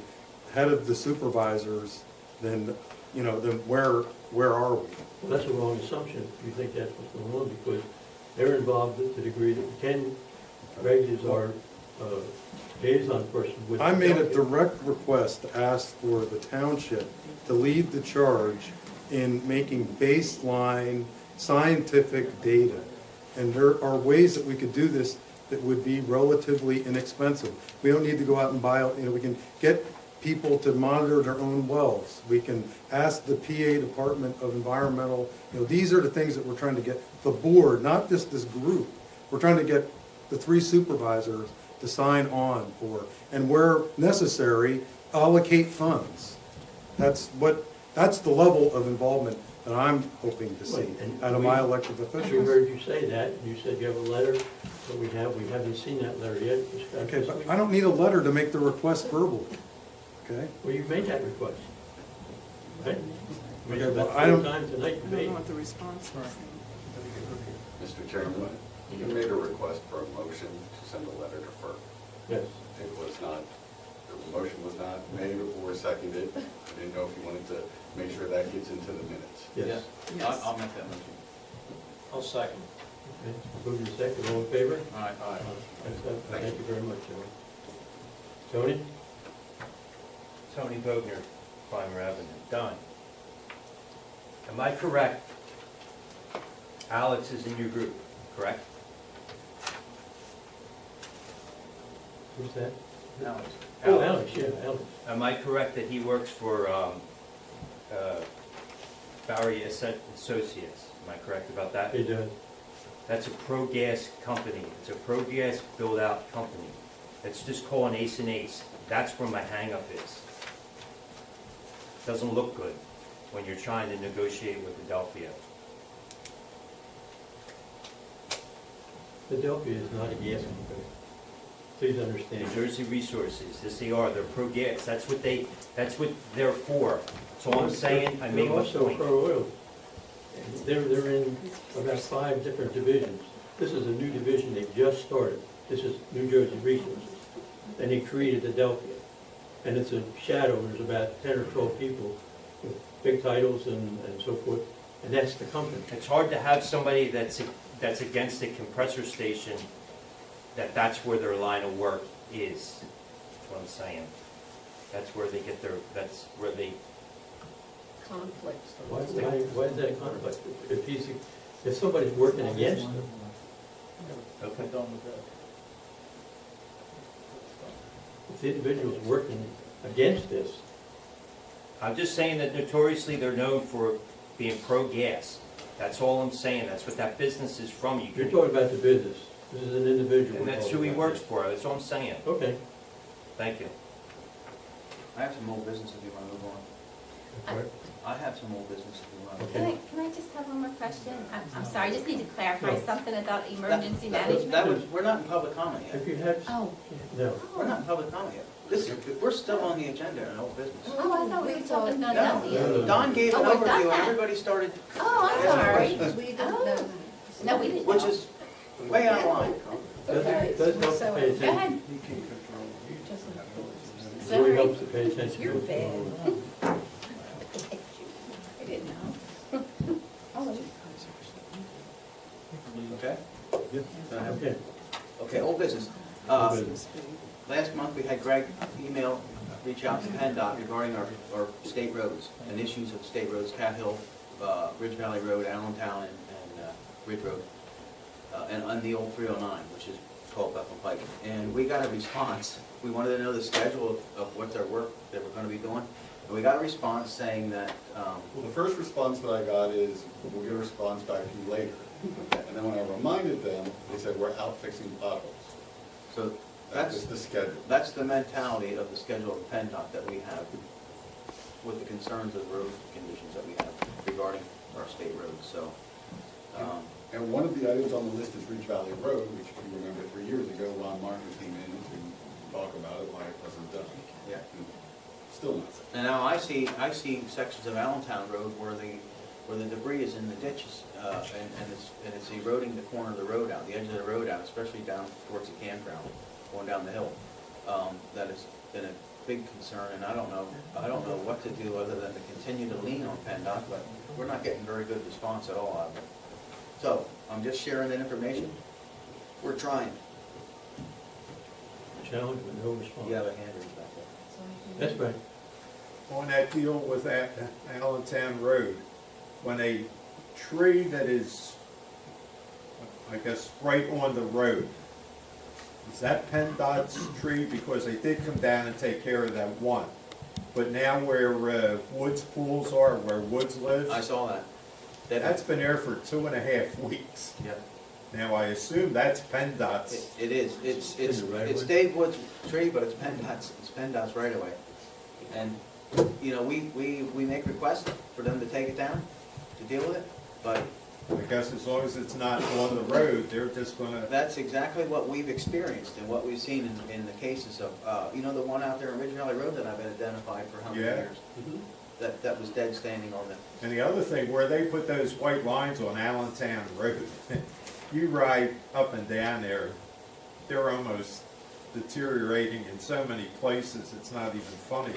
head of the supervisors, then, you know, then where are we? Well, that's a wrong assumption if you think that's what's going on, because they're involved to the degree that Ken, Greg is our liaison person with. I made a direct request to ask for the township to lead the charge in making baseline scientific data. And there are ways that we could do this that would be relatively inexpensive. We don't need to go out and buy, we can get people to monitor their own wells. We can ask the PA Department of Environmental, these are the things that we're trying to get the board, not just this group. We're trying to get the three supervisors to sign on for, and where necessary, allocate funds. That's the level of involvement that I'm hoping to see And out of my elected We officials. heard you say that, and you said you have a letter, but we haven't seen that letter yet. Just got Okay, this but week. I don't need a letter to make the request verbally, okay? Well, you made that request, right? I mean, Okay, well, about I don't- 4 times tonight you I made don't it. know what the response was. Mr. Chairman, you made a request for a motion to send a letter to FERC. Yes. It was not, the motion was not made or seconded. I didn't know if you wanted to make sure that gets into the minutes. Yes. Yes. I'll make that motion. I'll second. Okay, moving to second, all in favor? All right. Thank you very much, Tony. Tony? Tony Bogner, Clymer Avenue, done. Am I correct? Alex is in your group, correct? Who's that? Alex. Oh, Alex, yeah, Alex. Am I correct that he works for Barry Associates? Am I correct about that? He does. That's a pro-gas company. It's a pro-gas build-out company. Let's just call an ace an ace. That's where my hang-up is. Doesn't look good when you're trying to negotiate with Adelphia. Philadelphia is not a gas company. Please understand. New Jersey Resources, yes they are, they're pro-gas. That's what they're for. So I'm saying, I made my They're also point. pro-oil. And they're in about 5 different divisions. This is a new division they just started. This is New Jersey Resources. And they created Adelphia. And it's a shadow, there's about 10 or 12 people with big titles and so forth. And that's the company. It's hard to have somebody that's against a compressor station, that's where their line of work is. That's what I'm saying. That's where they get that's where they... Conflicts. Why is that a conflict? If somebody's working against them, Okay. if the individual's working against this, I'm just saying that notoriously they're known for being pro-gas. That's all I'm saying. That's what that business is from. you're talking about the business. This is an individual. And that's who he works for. That's all I'm saying. Okay. Thank you. I have some old business if you want to move on. Okay. I have some old business if you want to move Okay. Can I just have one more question? I'm sorry, I just need to clarify Sure. something about on. emergency That management. was, we're not in public comment yet. If you have, Oh. no. We're not in public comment yet. We're still on the agenda in old business. Oh, I thought we were talking about No, Adelphia. Don gave an Oh, we're done overview and that. everybody started, Oh, I'm sorry. We didn't know. No, we didn't. which know. is way out of line. Doesn't help to pay Go ahead. attention. It really Sorry. helps to pay attention. You're bad. I didn't know. Oh, Okay? Okay. Okay, old business. Last month, we had Greg reach out to PennDOT regarding our state roads and issues of state roads, Cat Hill, Ridge Valley Road, Allentown, and Ridge Road, and on the old 309, which is called Bethel Pike. And we got a response. We wanted to know the schedule of what their work that we're going to be doing. And we got a response saying that, Well, the first response that I got is, we'll get a response back to you later. And then when I reminded them, they said, we're out fixing potholes. so That was the schedule. that's the mentality of the schedule of PennDOT that we have with the concerns of road conditions that we have regarding our state roads, so. And one of the items on the list is Ridge Valley Road, which if you remember 3 years ago, Ron Martin came in to talk about it, why it wasn't done. Yeah. Still not done. And now I see sections of Allentown Road where the debris is in the ditches, and it's eroding the corner of the road out, the edge of the road out, especially down towards the campground, going down the hill. That has been a big concern, and I don't know what to do other than to continue to lean on PennDOT, but we're not getting very good response at all out of it. So, I'm just sharing that information. We're trying. Challenge with no response. You have a hand raised back there. That's right. On that deal with that Allentown Road, when a tree that is, I guess, right on the road, is that PennDOT's tree? Because they did come down and take care of that one. But now where Woods pools are, where Woods lives, I saw that. that's been there for 2.5 weeks. Yeah. Now, I assume that's PennDOT's. It is, In the right of it's way? Dave Wood's tree, but it's PennDOT's right away. And, you know, we make requests for them to take it down, to deal with it, but I guess as long as it's not on the road, they're just gonna, that's exactly what we've experienced and what we've seen in the cases of, you know, the one out there on Ridge Valley Road that I've identified for how many Yeah. years? That was dead standing on the, and the other thing, where they put those white lines on Allentown Road, you ride up and down there, they're almost deteriorating in so many places, it's not even funny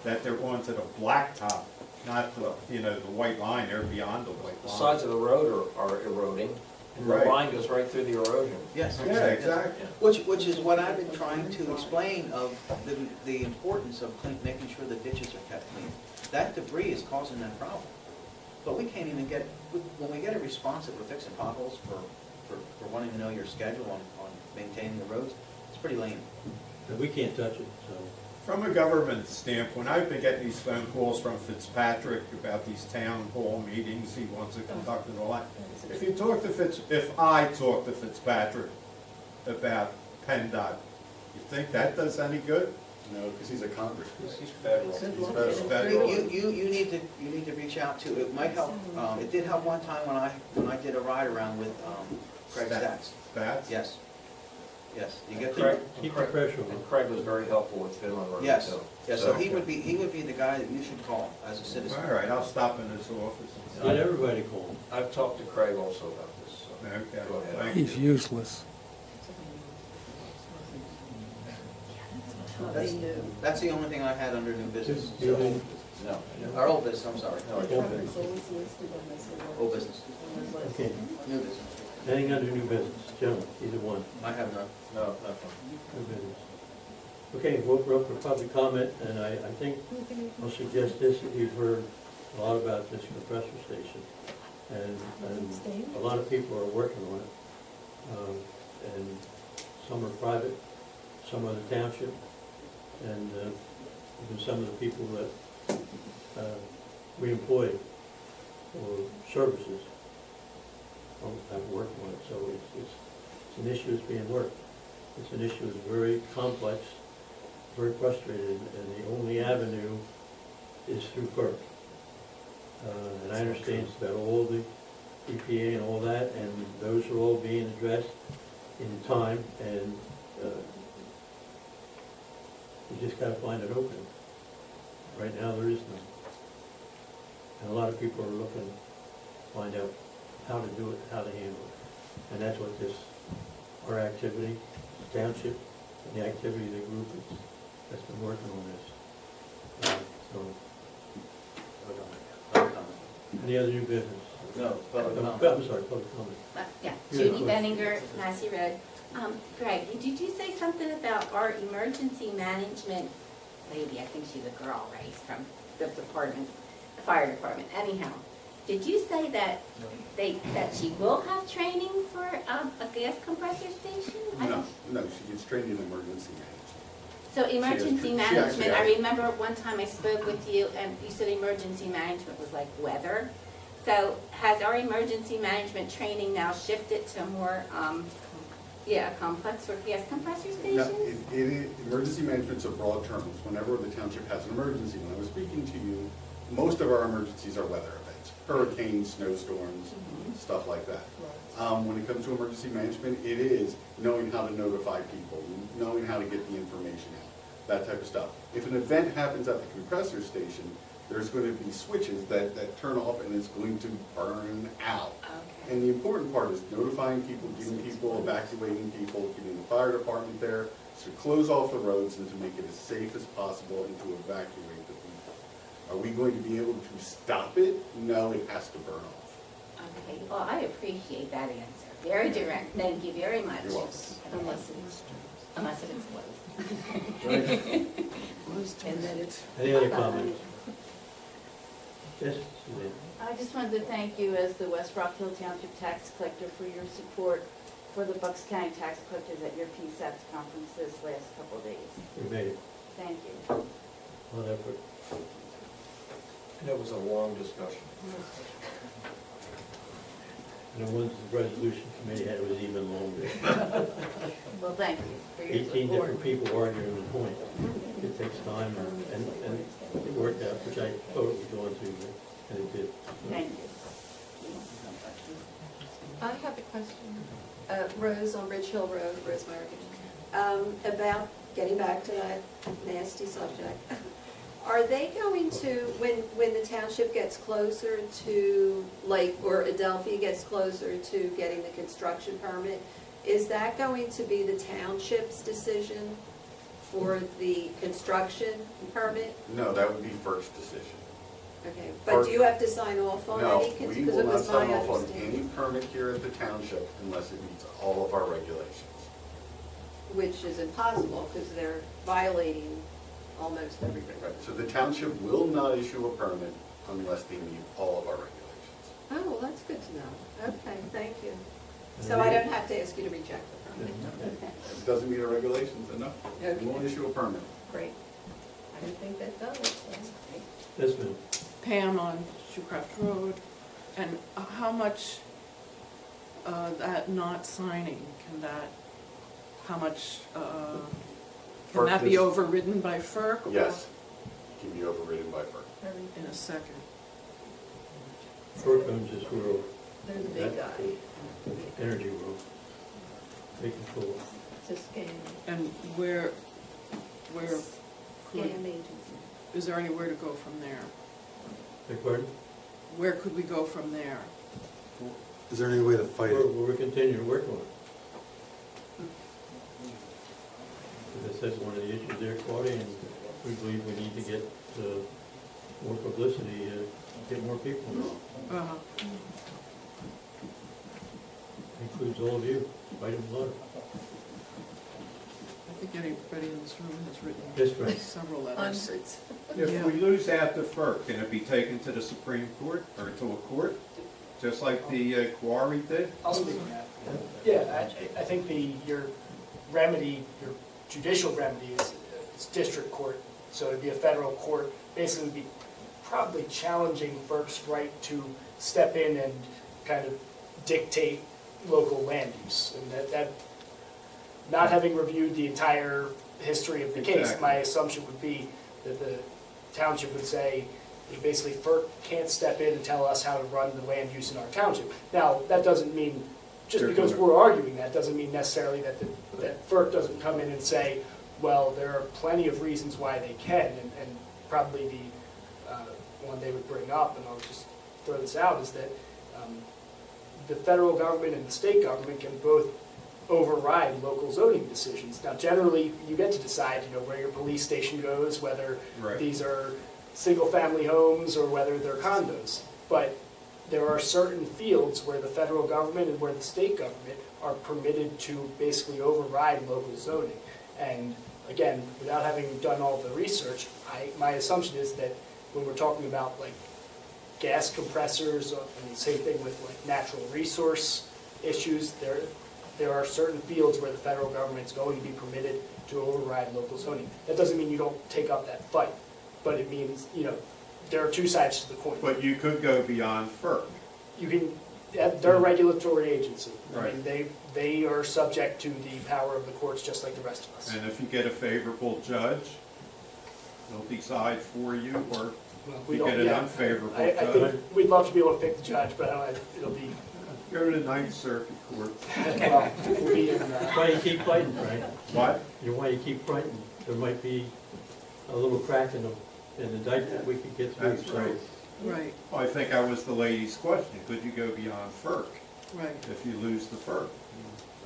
that they're onto the blacktop, not the, you know, the white line, they're beyond the white The line. sides of the road are eroding, and the Right. line goes right through the erosion. yes. Yeah, exactly. Which is what I've been trying to explain of the importance of making sure the ditches are kept clean. That debris is causing that problem. But we can't even get, when we get a response that we're fixing potholes for wanting to know your schedule on maintaining the roads, it's pretty lame. And we can't touch it, so. From a government standpoint, I've been getting these phone calls from Fitzpatrick about these town hall meetings he wants to conduct and all that. If I talk to Fitzpatrick about PennDOT, you think that does any good? No, because he's a congressman. He's federal. He's federal. You need to reach out to, it might help, it did help one time when I did a ride around with Craig Stacks. That's? Yes. Yes, you get Craig, the, Keep the pressure on. and Craig was very helpful with Finland Road, yes, too. yes, so he would be the guy that you should call as a citizen. All right, I'll stop in his office. Let everybody call him. I've talked to Craig also about this, so. Okay, Go ahead. thank you. He's useless. That's the only thing I had under new business. You didn't- No, our old business, I'm sorry. Old business. Old business, Okay, new business. anything under new business, gentlemen, either one, I have none. No, nothing. new business. Okay, we're up for public comment, and I think I'll suggest this, that you've heard a lot about this compressor station. And a lot of people are working on it. And some are private, some are the township, and even some of the people that we employ for services have worked on it. So it's an issue that's being worked. It's an issue that's very complex, very frustrating, and the only avenue is through FERC. And I understand it's about all the EPA and all that, and those are all being addressed in time, and you just gotta find an opening. Right now, there is none. And a lot of people are looking to find out how to do it, how to handle it. And that's what our activity, the township, and the activity of the group that's been working on this. Any other new business? No, it's public I'm comment. sorry, public comment. Yeah, You had a Judy question. Benninger, Massey Road. Greg, did you say something about our emergency management lady? I think she's a girl, right, from the department, the fire department. Anyhow, did you say that that she will have training for a gas compressor station? No, she gets trained in emergency management. So She emergency actually management, I has. remember one time I spoke with you and you said emergency management was like weather. So has our emergency management training now shifted to more, complex for gas compressor No, stations? emergency management's a broad term. It's whenever the township has an emergency. When I was speaking to you, most of our emergencies are weather events, hurricanes, snowstorms, stuff like that. When it comes to emergency management, it is knowing how to notify people, knowing how to get the information out, that type of stuff. If an event happens at the compressor station, there's going to be switches that turn off and it's going to burn out. Okay. And the important part is notifying people, getting people, evacuating people, getting the fire department there, to close off the roads and to make it as safe as possible and to evacuate the people. Are we going to be able to stop it? No, it has to burn off. Okay, well, I appreciate that answer. Very direct. Thank you very much. You're welcome. Unless it explodes. And then it's. Any other comments? Yes, Suzanne? I just wanted to thank you as the West Rockhill Township Tax Collector for your support for the Bucks County Tax Collectors at your PSATS conference this last couple of days. We made it. Thank you. Well effort. And it was a long discussion. And the ones the resolution committee had was even longer. Well, thank you for your 18 support. different people arguing the point. It takes time, and it worked out, which I thought it was going to, and it did. Thank you. I have a question. Rose on Ridge Hill Road, Rose American, about getting back to that nasty subject. Are they going to, when the township gets closer to, like, or Adelphia gets closer to getting the construction permit, is that going to be the township's decision for the construction permit? No, that would be FERC's decision. Okay, but do you have to sign off on No, any? we Because will it not was my sign off on understanding. any permit here at the township unless it meets all of our regulations. Which is impossible, because they're violating almost every regulation. Right, so the township will not issue a permit unless they meet all of our regulations. Oh, well, that's good to know. Okay, thank you. So I don't have to ask you to reject the permit? Okay, If it doesn't meet our regulations, then no, we won't issue a permit. great. I didn't think that does. That's great. Yes, ma'am. Pam on Shoecraft Road, and how much that not signing, how much, can that be overridden by FERC? or- Yes, it can be overridden by FERC. In a second. FERC owns this world. They're the big guy. Energy world. They control it. It's a scam. And where Scam agency. is there anywhere to go from there? Beg pardon? Where could we go from there? Is there any way to fight it? We're continuing to work on it. That's one of the issues there, Claudia, and we believe we need to get more publicity, get more people involved. Uh-huh. Includes all of you, write them a letter. I think anybody in this room has written Yes, right. several letters. Hundreds. If we lose out to FERC, can it be taken to the Supreme Court or to a court, just like the quarry did? I'll speak on that. Yeah, I think your remedy, your judicial remedy is district court, so it'd be a federal court. Basically, would be probably challenging FERC's right to step in and kind of dictate local land use. And that not having reviewed the entire history of the case, Exactly. my assumption would be that the township would say, basically, FERC can't step in and tell us how to run the land use in our township. Now, that doesn't mean, just because we're arguing that, doesn't mean necessarily that FERC doesn't come in and say, well, there are plenty of reasons why they can, and probably the one they would bring up, and I'll just throw this out, is that the federal government and the state government can both override local zoning decisions. Now, generally, you get to decide, where your police station goes, whether Right. these are single-family homes or whether they're condos. But there are certain fields where the federal government and where the state government are permitted to basically override local zoning. And again, without having done all the research, my assumption is that when we're talking about like gas compressors, and the same thing with like natural resource issues, there are certain fields where the federal government's going to be permitted to override local zoning. That doesn't mean you don't take up that fight, but it means, there are two sides to the coin. But you could go beyond FERC. You can, they're a regulatory agency. I Right. mean, they are subject to the power of the courts just like the rest of us. And if you get a favorable judge, they'll decide for you, or Well, if we you don't- get an yeah. unfavorable I judge, think we'd love to be able to pick the judge, but I don't know, it'll be, go to the Ninth Circuit Court. well, we'll be in, That's why you keep fighting, Frank. What? Why you keep fighting. There might be a little crack in the dike that we could get through. That's right. Right, Well, I think that was the lady's question, could you go beyond FERC right. if you lose the FERC?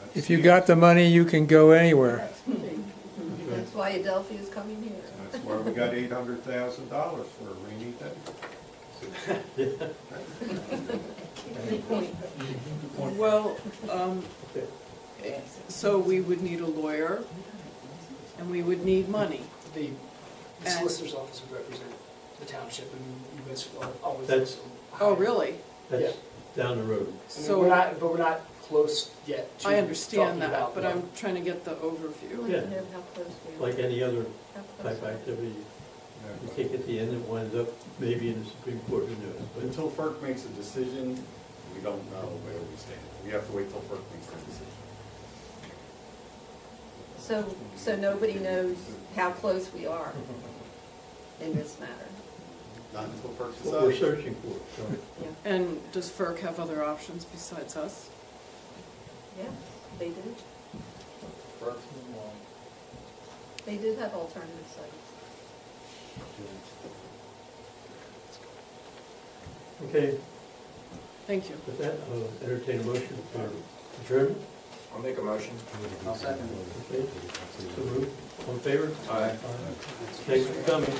That's If you got the money, you can go anywhere. That's why Adelphia is coming here. That's why we got $800,000 for a rainy day. Well, so we would need a lawyer, and we would need money. the And- solicitor's office would represent the township, and you guys will always. That's- Oh, really? That's down the road. I mean, So- we're not close yet to I understand talking that, about but what- I'm trying to get the overview. Yeah. How close we are. Like any other How close type we are. activity. You take it to the end, it winds up maybe in the Supreme Court, who knows? But Until FERC makes a decision, We don't know where we stand. We have to wait till FERC makes their decision. So nobody knows how close we are in this matter. Not until FERC What we're decides. searching for, so. And does FERC have other options besides us? Yeah, they do. FERC. They do have alternative sites. Okay, Thank you. with that, I'll entertain a motion for adjournment. I'll make a motion. I'll second. Okay, so moved. All in favor? Aye. Thanks for coming.